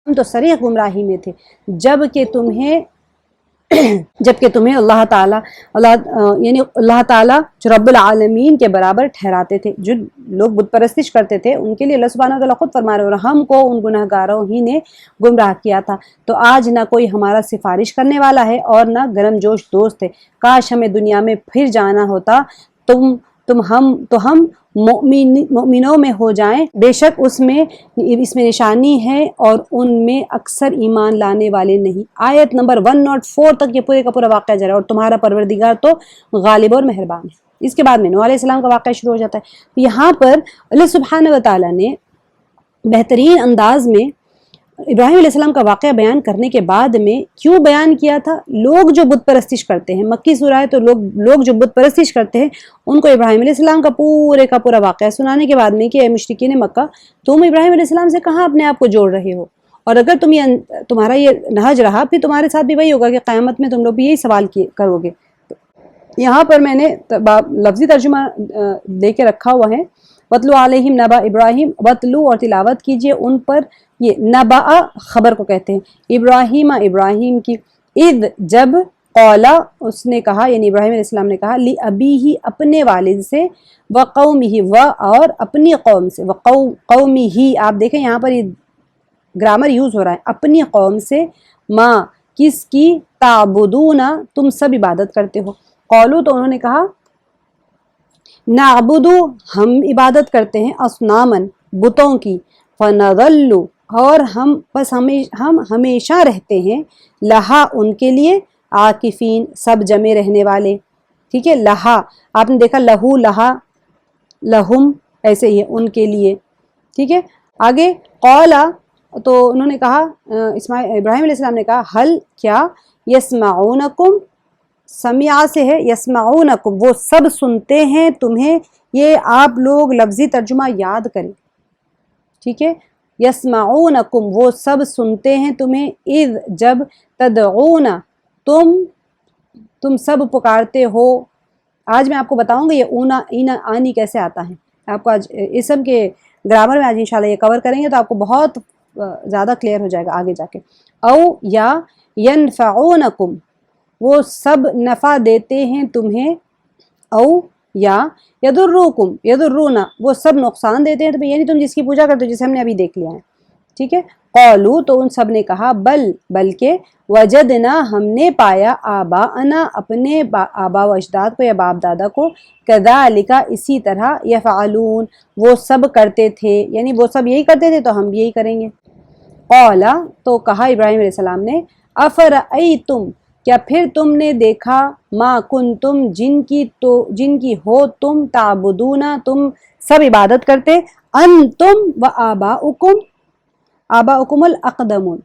تو صریح گمراہی میں تھے، جبکہ تمہیں اللہ تعالیٰ جو رب العالمین کے برابر ٹھہراتے تھے۔ جو لوگ بت پرستش کرتے تھے ان کے لیے اللہ سبحانہ وتعالیٰ خود فرما رہے، اور ہم کو ان گنہگاروں ہی نے گمراہ کیا تھا، تو آج نہ کوئی ہمارا سفارش کرنے والا ہے اور نہ گرم جوش دوست ہے۔ کاش ہمیں دنیا میں پھر جانا ہوتا ہم مومنوں میں ہو جائیں، بے شک اس میں نشانی ہے اور ان میں اکثر ایمان لانے والے نہیں۔ آیت نمبر 104 تک یہ پورے کا پورا واقعہ جا رہا ہے، اور تمہارا پروردگار تو غالب اور مہربان ہے۔ اس کے بعد میں نوح علیہ السلام کا واقعہ شروع ہو جاتا ہے۔ یہاں پر اللہ سبحانہ وتعالیٰ نے بہترین انداز میں ابراہیم علیہ السلام کا واقعہ بیان کرنے کے بعد میں کیوں بیان کیا تھا؟ لوگ جو بت پرستش کرتے ہیں، مکی سورہ ہے تو لوگ جو بت پرستش کرتے ہیں ان کو ابراہیم علیہ السلام کا پورا واقعہ سنانے کے بعد میں کہ اے مشرکین مکہ، تم ابراہیم علیہ السلام سے کہاں اپنے آپ کو جوڑ رہے ہو، اور اگر تمہارا یہ نہج رہا پھر تمہارے ساتھ بھی وہی ہوگا کہ قیامت میں تم لوگ بھی یہی سوال کرو گے۔ یہاں پر میں نے لفظی ترجمہ دے کے رکھا ہوا ہے، وَاتْلُ عَلَيْهِمْ نَبَأَ ابراہیم، وَاتْلُو اور تلاوت کیجئے ان پر، یہ نبأ خبر کو کہتے ہیں، ابراہیم کی، اذ جب، قولا اس نے کہا یعنی ابراہیم علیہ السلام نے کہا، لِأَبِيهِ اپنے والد سے، وَقَوْمِهِ اور اپنی قوم سے، وَقَوْمِهِ آپ دیکھیں یہاں پر یہ گرامر یوز ہو رہا ہے، اپنی قوم سے، ماں کس کی، تعبدون تم سب عبادت کرتے ہو، قولو تو انہوں نے کہا، نعبد ہم عبادت کرتے ہیں، اصنامن بتوں کی، فنظل اور ہم ہمیشہ رہتے ہیں، لہا ان کے لیے، عاکفین سب جمے رہنے والے، ٹھیک ہے، لہا آپ نے دیکھا لہو، لہا، لہم ایسے ہی ان کے لیے، ٹھیک ہے۔ آگے قولا تو انہوں نے کہا، ابراہیم علیہ السلام نے کہا، حل کیا، یسمعونکم سمع سے ہے، یسمعونکم وہ سب سنتے ہیں تمہیں، یہ آپ لوگ لفظی ترجمہ یاد کریں، ٹھیک ہے، یسمعونکم وہ سب سنتے ہیں تمہیں، اذ جب، تدعون تم سب پکارتے ہو۔ آج میں آپ کو بتاؤں گا یہ اینا آنی کیسے آتا ہے، آپ کو آج اسم کے گرامر میں آج انشاءاللہ یہ کور کریں گے تو آپ کو بہت زیادہ کلیئر ہو جائے گا آگے جا کے۔ او یا ینفعونکم وہ سب نفع دیتے ہیں تمہیں، او یا یضرونا وہ سب نقصان دیتے ہیں تمہیں، یعنی تم جس کی پوجا کرتے ہو، جسے ہم نے ابھی دیکھ لیا ہے، ٹھیک ہے۔ قولو تو ان سب نے کہا، بلکہ وجدنا ہم نے پایا، آباءنا اپنے آبا و اجداد کو یا باپ دادا کو، کذالک اسی طرح، یفعلون وہ سب کرتے تھے، یعنی وہ سب یہی کرتے تھے تو ہم بھی یہی کریں گے۔ قولا تو کہا ابراہیم علیہ السلام نے، افرأیتم کیا پھر تم نے دیکھا، ما کنتم جن کی ہو تم، تعبدون تم سب عبادت کرتے، انتم و آباؤکم الاقدمون،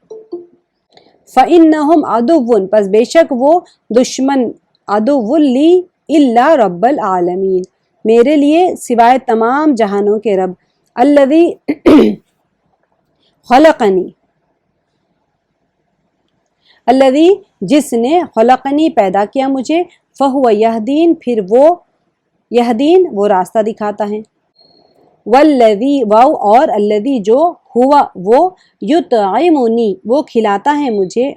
فإنہم عدو پس بے شک وہ دشمن، عدو لی الا رب العالمین میرے لیے سوائے تمام جہانوں کے رب، الذی خلقنی الذی جس نے، خلقنی پیدا کیا مجھے، فہو یہدین پھر وہ یہدین وہ راستہ دکھاتا ہے، والذی اور الذی جو، ہوا وہ، یطعمنی وہ کھلاتا ہے مجھے،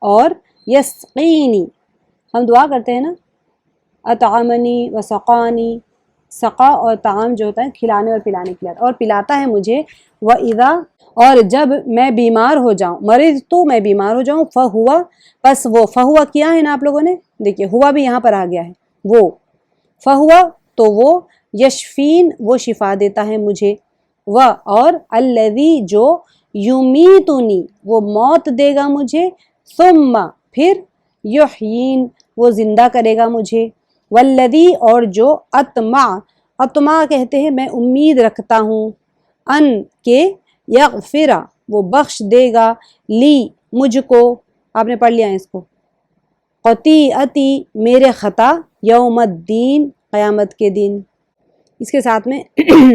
اور یسقینی ہم دعا کرتے ہیں نا، اطعمنی وسقانی، سقا اور طعام جو ہوتا ہے کھلانے اور پلانے کے لیے، اور پلاتا ہے مجھے، وَإِذَا اور جب میں بیمار ہو جاؤں، مریض تو میں بیمار ہو جاؤں، فہوا پس وہ، فہوا کیا ہے نا آپ لوگوں نے دیکھیے، ہوا بھی یہاں پر آ گیا ہے، وہ فہوا تو وہ، یشفین وہ شفا دیتا ہے مجھے، و اور الذی جو یمیتنی وہ موت دے گا مجھے ثم پھر یحیین وہ زندہ کرے گا مجھے والذی اور جو اطمع کہتے ہیں میں امید رکھتا ہوں ان کہ یغفر وہ بخش دے گا لی مجھ کو آپ نے پڑھ لیا ہے اس کو خطیئتی میرے خطا یوم الدین قیامت کے دن اس کے ساتھ میں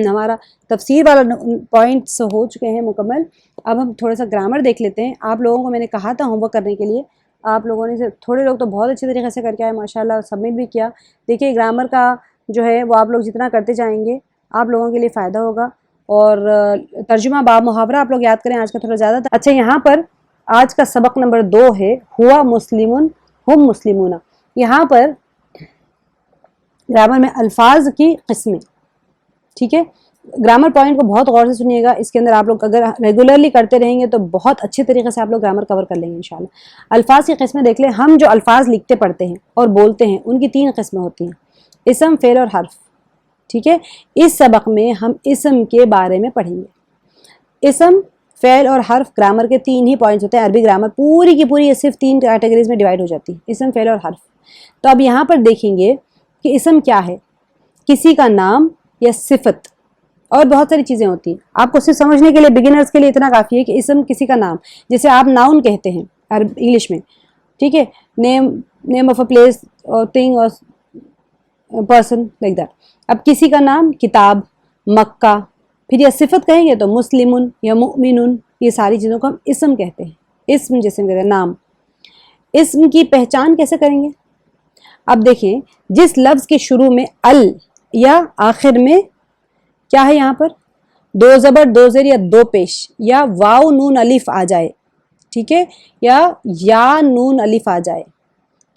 ہمارا تفسیر والا پوائنٹس ہو چکے ہیں مکمل اب ہم تھوڑا سا گرامر دیکھ لیتے ہیں آپ لوگوں کو میں نے کہا تھا ہوم ورک کرنے کے لیے آپ لوگوں نے تھوڑے لوگ تو بہت اچھے طریقے سے کر کے آئے ماشاءاللہ سبمٹ بھی کیا دیکھیے گرامر کا جو ہے وہ آپ لوگ جتنا کرتے جائیں گے آپ لوگوں کے لیے فائدہ ہوگا اور ترجمہ باب محاورہ آپ لوگ یاد کریں آج کا تھوڑا زیادہ تھا اچھا یہاں پر آج کا سبق نمبر 2 ہے ہوا مسلمون ہم مسلمون یہاں پر گرامر میں الفاظ کی قسمیں ٹھیک ہے گرامر پوائنٹ کو بہت غور سے سنیے گا اس کے اندر آپ لوگ اگر ریگولرلی کرتے رہیں گے تو بہت اچھے طریقے سے آپ لوگ گرامر کور کر لیں گے انشاءاللہ الفاظ کی قسمیں دیکھ لیں ہم جو الفاظ لکھتے پڑھتے ہیں اور بولتے ہیں ان کی 3 قسمیں ہوتی ہیں اسم فعل اور حرف ٹھیک ہے اس سبق میں ہم اسم کے بارے میں پڑھیں گے اسم فعل اور حرف گرامر کے 3 ہی پوائنٹس ہوتے ہیں عربی گرامر پوری کی پوری صرف 3 کیٹیگریز میں ڈیوائڈ ہو جاتی ہے اسم فعل اور حرف تو اب یہاں پر دیکھیں گے کہ اسم کیا ہے کسی کا نام یا صفت اور بہت ساری چیزیں ہوتی ہیں آپ کو صرف سمجھنے کے لیے بگنرز کے لیے اتنا کافی ہے کہ اسم کسی کا نام جیسے آپ ناؤن کہتے ہیں انگلش میں ٹھیک ہے نیم آف اے پلیس اور تھنگ اور پرسن لائک دیٹ اب کسی کا نام کتاب مکہ پھر یا صفت کہیں گے تو مسلمن یا مؤمنن یہ ساری چیزوں کو ہم اسم کہتے ہیں اسم جیسے کہتے ہیں نام اسم کی پہچان کیسے کریں گے اب دیکھیں جس لفظ کے شروع میں ال یا آخر میں کیا ہے یہاں پر 2 زبر 2 زیر یا 2 پیش یا واو نون الف آ جائے ٹھیک ہے یا نون الف آ جائے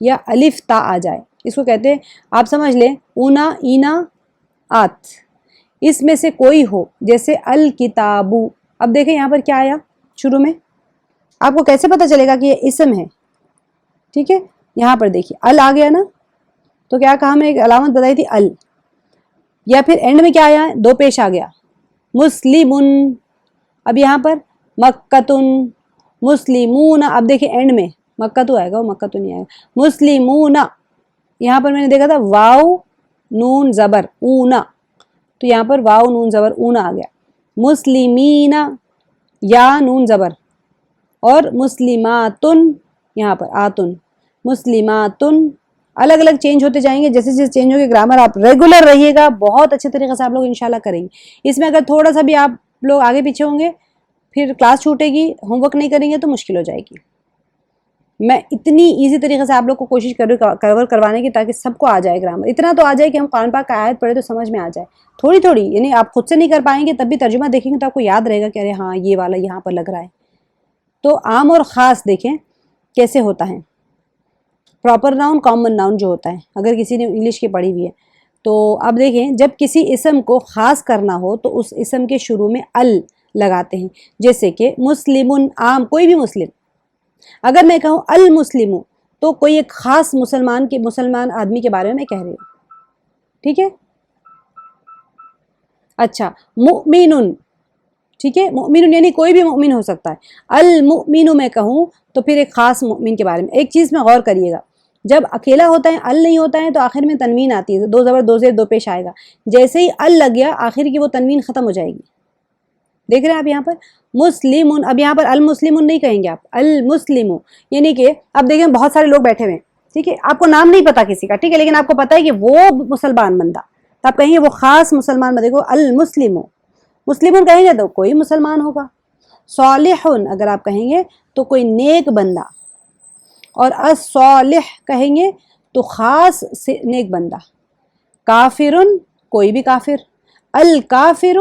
یا الف تا آ جائے اس کو کہتے ہیں آپ سمجھ لیں اونا اینا آت اس میں سے کوئی ہو جیسے الکتابو اب دیکھیں یہاں پر کیا آیا شروع میں آپ کو کیسے پتہ چلے گا کہ یہ اسم ہے ٹھیک ہے یہاں پر دیکھیے ال آ گیا نا تو کیا کہا ہم نے ایک علامت بتائی تھی ال یا پھر اینڈ میں کیا آیا 2 پیش آ گیا مسلمن اب یہاں پر مکتن مسلمون اب دیکھیں اینڈ میں مکہ تو آئے گا وہ مکہ تو نہیں آئے گا مسلمون یہاں پر میں نے دیکھا تھا واو نون زبر اونا تو یہاں پر واو نون زبر اونا آ گیا مسلمین یا نون زبر اور مسلماتن یہاں پر آتن مسلماتن الگ الگ چینج ہوتے جائیں گے جیسے جیسے چینج ہوگے گرامر آپ ریگولر رہیے گا بہت اچھے طریقے سے آپ لوگ انشاءاللہ کریں گے اس میں اگر تھوڑا سا بھی آپ لوگ آگے پیچھے ہوں گے پھر کلاس چھوٹے گی ہوم ورک نہیں کریں گے تو مشکل ہو جائے گی میں اتنی ایزی طریقے سے آپ لوگ کو کوشش کر رہی ہوں کور کروانے کی تاکہ سب کو آ جائے گرامر اتنا تو آ جائے کہ ہم قرآن پاک کا آیت پڑھے تو سمجھ میں آ جائے تھوڑی تھوڑی یعنی آپ خود سے نہیں کر پائیں گے تب بھی ترجمہ دیکھیں گے تو آپ کو یاد رہے گا کہ ارے ہاں یہ والا یہاں پر لگ رہا ہے تو عام اور خاص دیکھیں کیسے ہوتا ہے پراپر ناؤن کامن ناؤن جو ہوتا ہے اگر کسی نے انگلش کی پڑھی ہوئی ہے تو اب دیکھیں جب کسی اسم کو خاص کرنا ہو تو اس اسم کے شروع میں ال لگاتے ہیں جیسے کہ مسلمن عام کوئی بھی مسلم اگر میں کہوں المسلم تو کوئی ایک خاص مسلمان آدمی کے بارے میں کہہ رہی ہوں ٹھیک ہے اچھا مؤمن ٹھیک ہے مؤمن یعنی کوئی بھی مؤمن ہو سکتا ہے المؤمن میں کہوں تو پھر ایک خاص مؤمن کے بارے میں ایک چیز میں غور کریے گا جب اکیلا ہوتا ہے ال نہیں ہوتا ہے تو آخر میں تنوین آتی ہے 2 زبر 2 زیر 2 پیش آئے گا جیسے ہی ال لگ گیا آخر کی وہ تنوین ختم ہو جائے گی دیکھ رہے ہیں آپ یہاں پر مسلمون اب یہاں پر المسلمون نہیں کہیں گے آپ المسلمون یعنی کہ اب دیکھیں بہت سارے لوگ بیٹھے ہوئے ہیں ٹھیک ہے آپ کو نام نہیں پتا کسی کا ٹھیک ہے لیکن آپ کو پتا ہے کہ وہ مسلمان بندہ تو آپ کہیں گے وہ خاص مسلمان بندے کو المسلمون مسلمون کہیں گے تو کوئی مسلمان ہوگا صالحون اگر آپ کہیں گے تو کوئی نیک بندہ اور الصالح کہیں گے تو خاص نیک بندہ کافرن کوئی بھی کافر الکافر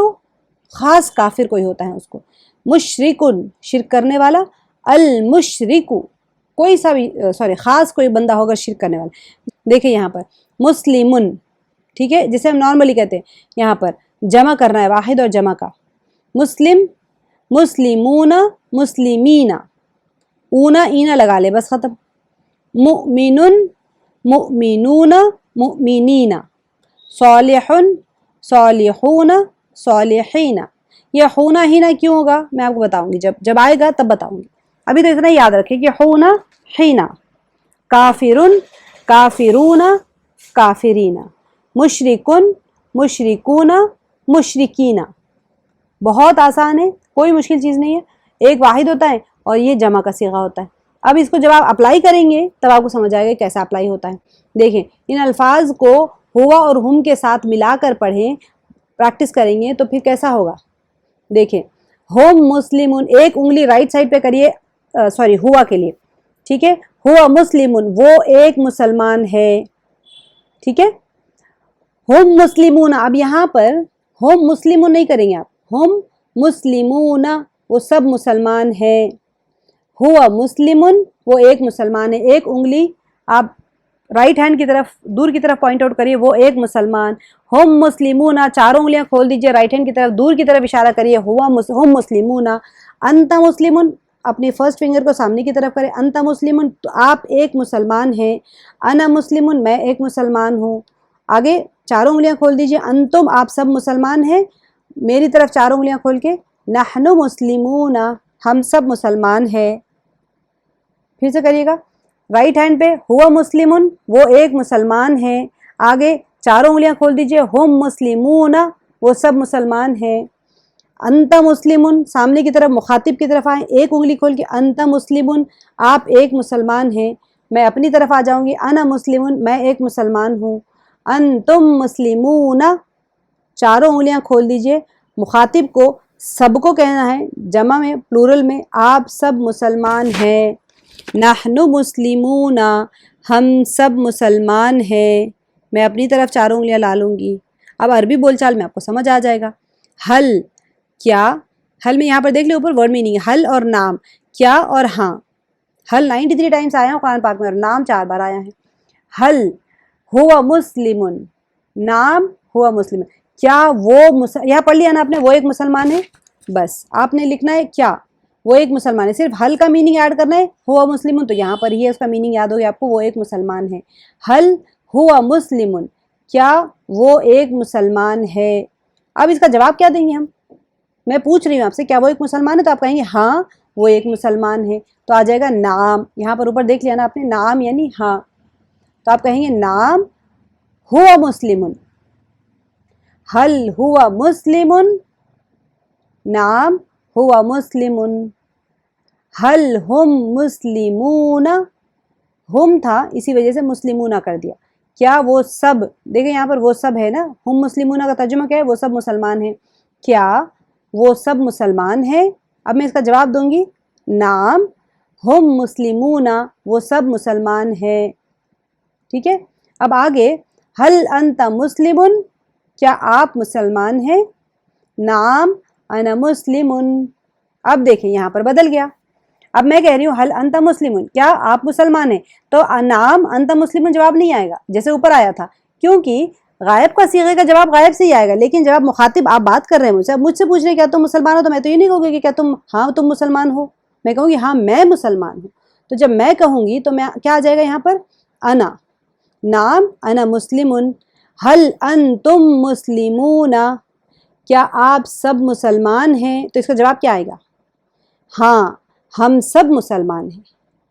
خاص کافر کوئی ہوتا ہے اس کو مشرکن شرک کرنے والا المشرک کوئی سا بھی خاص کوئی بندہ ہوگا شرک کرنے والا دیکھیں یہاں پر مسلمن ٹھیک ہے جسے ہم نارملی کہتے ہیں یہاں پر جمع کرنا ہے واحد اور جمع کا مسلم مسلمون مسلمین اونا اینا لگا لے بس ختم مؤمن مؤمنون مؤمنین صالح صالحون صالحین یہ ہونا ہی نہ کیوں ہوگا میں آپ کو بتاؤں گی، جب آئے گا تب بتاؤں گی، ابھی تو اتنا یاد رکھیں کہ ہونا ہینا، کافرن کافرون کافرین، مشرکن مشرکون مشرکین، بہت آسان ہے، کوئی مشکل چیز نہیں ہے، ایک واحد ہوتا ہے اور یہ جمع کا صیغہ ہوتا ہے۔ اب اس کو جب آپ اپلائی کریں گے تب آپ کو سمجھ آئے گا کیسا اپلائی ہوتا ہے۔ دیکھیں ان الفاظ کو ہوا اور ہم کے ساتھ ملا کر پڑھیں، پریکٹس کریں گے تو پھر کیسا ہوگا۔ دیکھیں ہم مسلمون، ایک انگلی رائٹ سائڈ پہ کریے، سوری ہوا کے لیے، ٹھیک ہے، ہوا مسلمون، وہ ایک مسلمان ہے، ٹھیک ہے۔ ہم مسلمون، اب یہاں پر ہم مسلمون نہیں کریں گے آپ، ہم مسلمون، وہ سب مسلمان ہیں، ہوا مسلمون، وہ ایک مسلمان ہے، ایک انگلی آپ رائٹ ہینڈ کی طرف دور کی طرف پوائنٹ آؤٹ کریے، وہ ایک مسلمان، ہم مسلمون، چاروں انگلیاں کھول دیجئے رائٹ ہینڈ کی طرف دور کی طرف اشارہ کریے، ہم مسلمون، انت مسلمون، اپنی فرسٹ فنگر کو سامنے کی طرف کریں، انت مسلمون، تو آپ ایک مسلمان ہیں، انا مسلمون، میں ایک مسلمان ہوں، آگے چاروں انگلیاں کھول دیجئے، انتم، آپ سب مسلمان ہیں، میری طرف چاروں انگلیاں کھول کے، نحن مسلمون، ہم سب مسلمان ہیں، پھر سے کریے گا، رائٹ ہینڈ پہ ہوا مسلمون، وہ ایک مسلمان ہے، آگے چاروں انگلیاں کھول دیجئے، ہم مسلمون، وہ سب مسلمان ہیں، انت مسلمون، سامنے کی طرف مخاطب کی طرف آئیں، ایک انگلی کھول کے، انت مسلمون، آپ ایک مسلمان ہیں، میں اپنی طرف آ جاؤں گی، انا مسلمون، میں ایک مسلمان ہوں، انتم مسلمون، چاروں انگلیاں کھول دیجئے، مخاطب کو سب کو کہنا ہے، جمع میں پلورل میں، آپ سب مسلمان ہیں، نحن مسلمون، ہم سب مسلمان ہیں، میں اپنی طرف چاروں انگلیاں لا لوں گی۔ اب عربی بول چال میں آپ کو سمجھ آ جائے گا۔ حل، کیا، حل میں یہاں پر دیکھ لیں اوپر ورڈ میننگ ہے، حل اور نام، کیا اور ہاں، حل 93 ٹائمز آیا ہوں قرآن پاک میں اور نام 4 بار آیا ہے۔ حل ہوا مسلمن، نام ہوا مسلمن، کیا وہ یہاں پڑھ لیا نا آپ نے، وہ ایک مسلمان ہے، بس آپ نے لکھنا ہے کیا وہ ایک مسلمان ہے، صرف حل کا میننگ ایڈ کرنا ہے، ہوا مسلمن، تو یہاں پر ہی ہے، اس کا میننگ یاد ہو گیا آپ کو، وہ ایک مسلمان ہے، حل ہوا مسلمن، کیا وہ ایک مسلمان ہے۔ اب اس کا جواب کیا دیں گے ہم، میں پوچھ رہی ہوں آپ سے کیا وہ ایک مسلمان ہے، تو آپ کہیں گے ہاں وہ ایک مسلمان ہے، تو آ جائے گا نام، یہاں پر اوپر دیکھ لیا نا آپ نے، نام یعنی ہاں، تو آپ کہیں گے نام ہوا مسلمن، حل ہوا مسلمن، نام ہوا مسلمن، حل ہم مسلمون، ہم تھا اسی وجہ سے مسلمون کر دیا، کیا وہ سب، دیکھیں یہاں پر وہ سب ہے نا، ہم مسلمون کا ترجمہ کیا ہے، وہ سب مسلمان ہیں، کیا وہ سب مسلمان ہیں، اب میں اس کا جواب دوں گی، نام ہم مسلمون، وہ سب مسلمان ہیں، ٹھیک ہے۔ اب آگے حل انت مسلمن، کیا آپ مسلمان ہیں، نام انا مسلمن، اب دیکھیں یہاں پر بدل گیا، اب میں کہہ رہی ہوں حل انت مسلمن، کیا آپ مسلمان ہیں، تو نام انت مسلمن جواب نہیں آئے گا جیسے اوپر آیا تھا، کیونکہ غائب کا صیغے کا جواب غائب سے ہی آئے گا، لیکن جب آپ مخاطب آپ بات کر رہے ہیں مجھ سے پوچھ رہے ہیں کیا تم مسلمان ہو، تو میں تو یہ نہیں کہوں گی کہ کیا تم ہاں تم مسلمان ہو، میں کہوں گی ہاں میں مسلمان ہوں، تو جب میں کہوں گی تو میں کیا آ جائے گا یہاں پر، انا، نام انا مسلمن، حل انتم مسلمون، کیا آپ سب مسلمان ہیں، تو اس کا جواب کیا آئے گا، ہاں ہم سب مسلمان ہیں،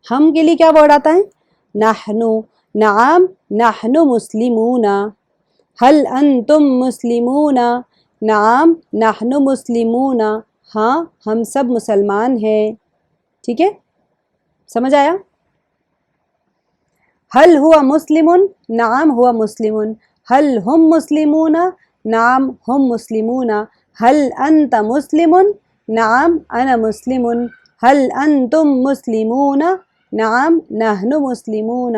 ہم کے لیے کیا ورڈ آتا ہے، نحنو، نعم نحن مسلمون، حل انتم مسلمون، نعم نحن مسلمون، ہاں ہم سب مسلمان ہیں، ٹھیک ہے، سمجھ آیا۔ حل ہوا مسلمن، نعم ہوا مسلمن، حل ہم مسلمون، نعم ہم مسلمون، حل انت مسلمن، نعم انا مسلمن، حل انتم مسلمون، نعم نحن مسلمون۔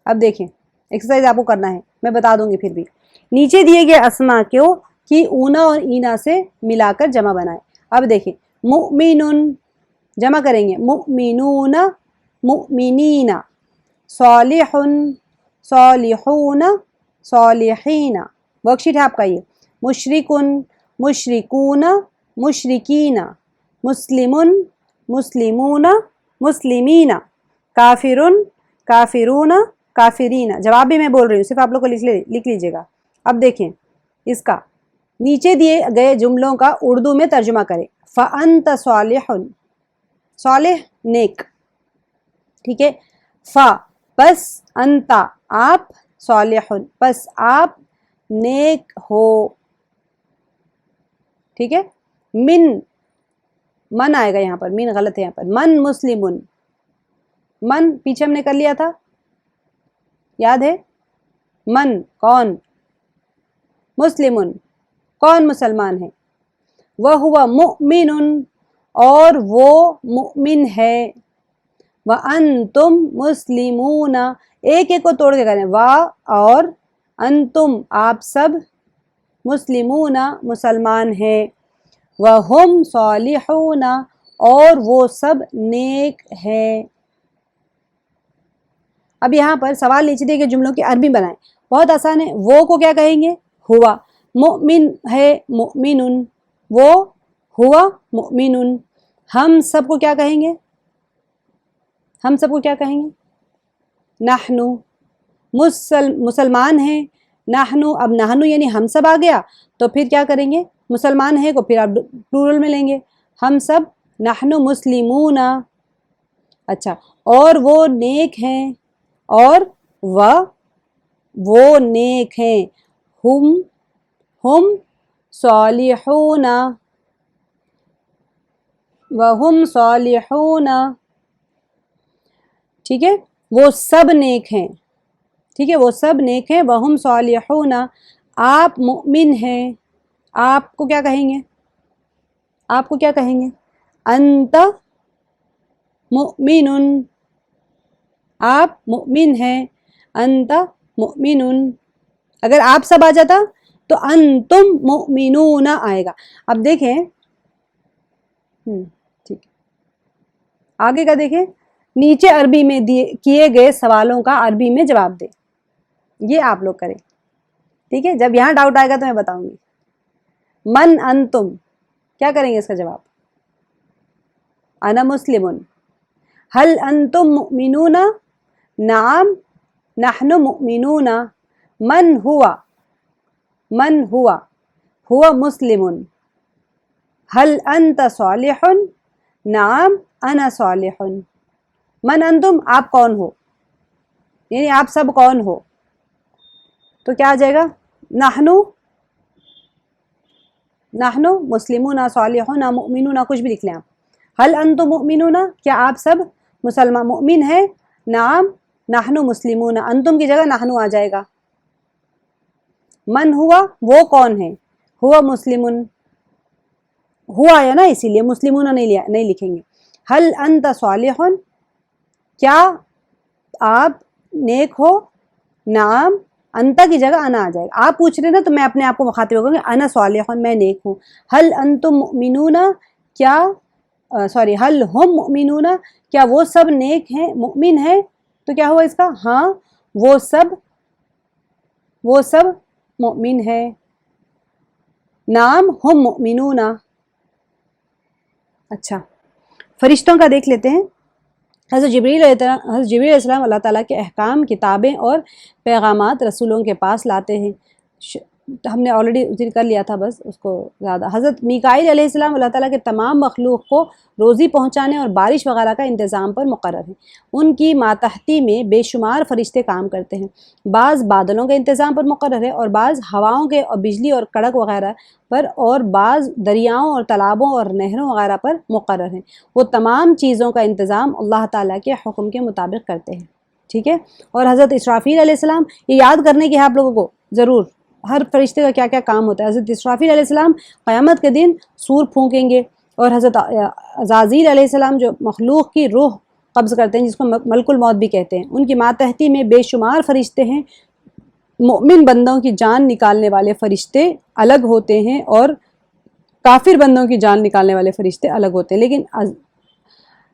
اب دیکھیں ایکسرسائز آپ کو کرنا ہے، میں بتا دوں گی پھر بھی، نیچے دیے گئے اسما کو کی اونا اور اینا سے ملا کر جمع بنائیں، اب دیکھیں مؤمنون جمع کریں گے، مؤمنون مؤمنین، صالح صالحون صالحین، ورک شیٹ ہے آپ کا یہ، مشرکن مشرکون مشرکین، مسلمن مسلمون مسلمین، کافرن کافرون کافرین، جواب بھی میں بول رہی ہوں صرف آپ لوگ کو لکھ لیجیے گا۔ اب دیکھیں اس کا نیچے دیے گئے جملوں کا اردو میں ترجمہ کریں. فَأَنْتَ صَالِحٌ، صالح نیک، ٹھیک ہے. پس انتا آپ، صالح پس آپ نیک ہو، ٹھیک ہے. من آئے گا یہاں پر، من غلط ہے یہاں پر. من مسلمن، من پیچھے ہم نے کر لیا تھا، یاد ہے. من کون، مسلمن کون مسلمان ہے. وَهُوَ مُؤْمِنٌ اور وہ مؤمن ہے. وَأَنْتُمْ مُسْلِمُونَ ایک ایک کو توڑ کے کریں. وا اور انتم آپ سب، مسلمون مسلمان ہیں. وَهُمْ صَالِحُونَ اور وہ سب نیک ہیں. اب یہاں پر سوال نیچے دیے گئے جملوں کی عربی بنائیں. بہت آسان ہے. وہ کو کیا کہیں گے، ہوا. مؤمن ہے مؤمن، وہ ہوا مؤمن. ہم سب کو کیا کہیں گے، ہم سب کو کیا کہیں گے، نحنو. مسلمان ہیں نحنو. اب نحنو یعنی ہم سب آ گیا تو پھر کیا کریں گے، مسلمان ہے کو پھر آپ پلورل میں لیں گے. ہم سب نحنو مسلمون. اچھا، اور وہ نیک ہیں، اور وہ نیک ہیں. ہم صالحون، وہم صالحون، ٹھیک ہے. وہ سب نیک ہیں، ٹھیک ہے، وہ سب نیک ہیں. وہم صالحون آپ مؤمن ہیں. آپ کو کیا کہیں گے، آپ کو کیا کہیں گے، انت مؤمن، آپ مؤمن ہیں. انت مؤمن. اگر آپ سب آ جاتا تو انتم مؤمنون آئے گا. اب دیکھیں ٹھیک آگے کا دیکھیں. نیچے عربی میں کیے گئے سوالوں کا عربی میں جواب دیں. یہ آپ لوگ کریں، ٹھیک ہے. جب یہاں ڈاؤٹ آئے گا تو میں بتاؤں گی. من انتم کیا کریں گے اس کا جواب، انا مسلمون. هل انتم مؤمنون، نعم نحن مؤمنون. من هو مسلم. هل انت صالح، نعم انا صالح. من انتم آپ کون ہو، یعنی آپ سب کون ہو. تو کیا آ جائے گا، نحنو مسلمون صالحون مؤمنون، کچھ بھی لکھ لیں آپ. هل انتم مؤمنون کیا آپ سب مسلمان مؤمن ہیں. نعم نحنو مسلمون، انتم کی جگہ نحنو آ جائے گا. من ہوا وہ کون ہے، ہوا مسلمون، ہوا ہے نا اسی لیے مسلمون نہیں لکھیں گے. هل انت صالح کیا آپ نیک ہو. نعم انتا کی جگہ انا آ جائے گا. آپ پوچھ رہے نا تو میں اپنے آپ کو مخاطب ہو گا کہ انا صالح میں نیک ہوں. هل انتم مؤمنون کیا هل هم مؤمنون کیا وہ سب نیک ہیں، مؤمن ہیں. تو کیا ہوا اس کا، ہاں وہ سب مؤمن ہے. نعم هم مؤمنون. اچھا، فرشتوں کا دیکھ لیتے ہیں. حضرت جبریل علیہ السلام اللہ تعالیٰ کے احکام، کتابیں اور پیغامات رسولوں کے پاس لاتے ہیں. ہم نے آلریڈی ذکر کر لیا تھا، بس اس کو زیادہ. حضرت میکائیل علیہ السلام اللہ تعالیٰ کے تمام مخلوق کو روزی پہنچانے اور بارش وغیرہ کا انتظام پر مقرر ہیں. ان کی ماتحتی میں بے شمار فرشتے کام کرتے ہیں. بعض بادلوں کے انتظام پر مقرر ہے، اور بعض ہواؤں کے اور بجلی اور کڑک وغیرہ پر، اور بعض دریاؤں اور تالابوں اور نہروں وغیرہ پر مقرر ہیں. وہ تمام چیزوں کا انتظام اللہ تعالیٰ کے حکم کے مطابق کرتے ہیں، ٹھیک ہے. اور حضرت اسرافیل علیہ السلام، یہ یاد کرنے کی ہے آپ لوگوں کو ضرور، ہر فرشتے کا کیا کیا کام ہوتا ہے. حضرت اسرافیل علیہ السلام قیامت کے دن سور پھونکیں گے. اور حضرت عزازیل علیہ السلام جو مخلوق کی روح قبض کرتے ہیں، جس کو ملک الموت بھی کہتے ہیں، ان کی ماتحتی میں بے شمار فرشتے ہیں. مؤمن بندوں کی جان نکالنے والے فرشتے الگ ہوتے ہیں، اور کافر بندوں کی جان نکالنے والے فرشتے الگ ہوتے ہیں. لیکن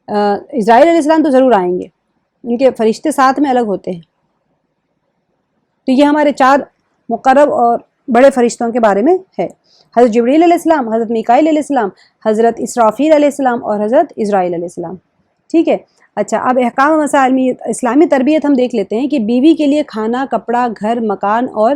اسرائیل علیہ السلام تو ضرور آئیں گے، ان کے فرشتے ساتھ میں الگ ہوتے ہیں. تو یہ ہمارے 4 مقرب اور بڑے فرشتوں کے بارے میں ہے. حضرت جبریل علیہ السلام، حضرت میکائیل علیہ السلام، حضرت اسرافیل علیہ السلام اور حضرت اسرائیل علیہ السلام، ٹھیک ہے. اچھا، اب احکام و مسائل اسلامی تربیت ہم دیکھ لیتے ہیں کہ بیوی کے لیے کھانا، کپڑا، گھر، مکان اور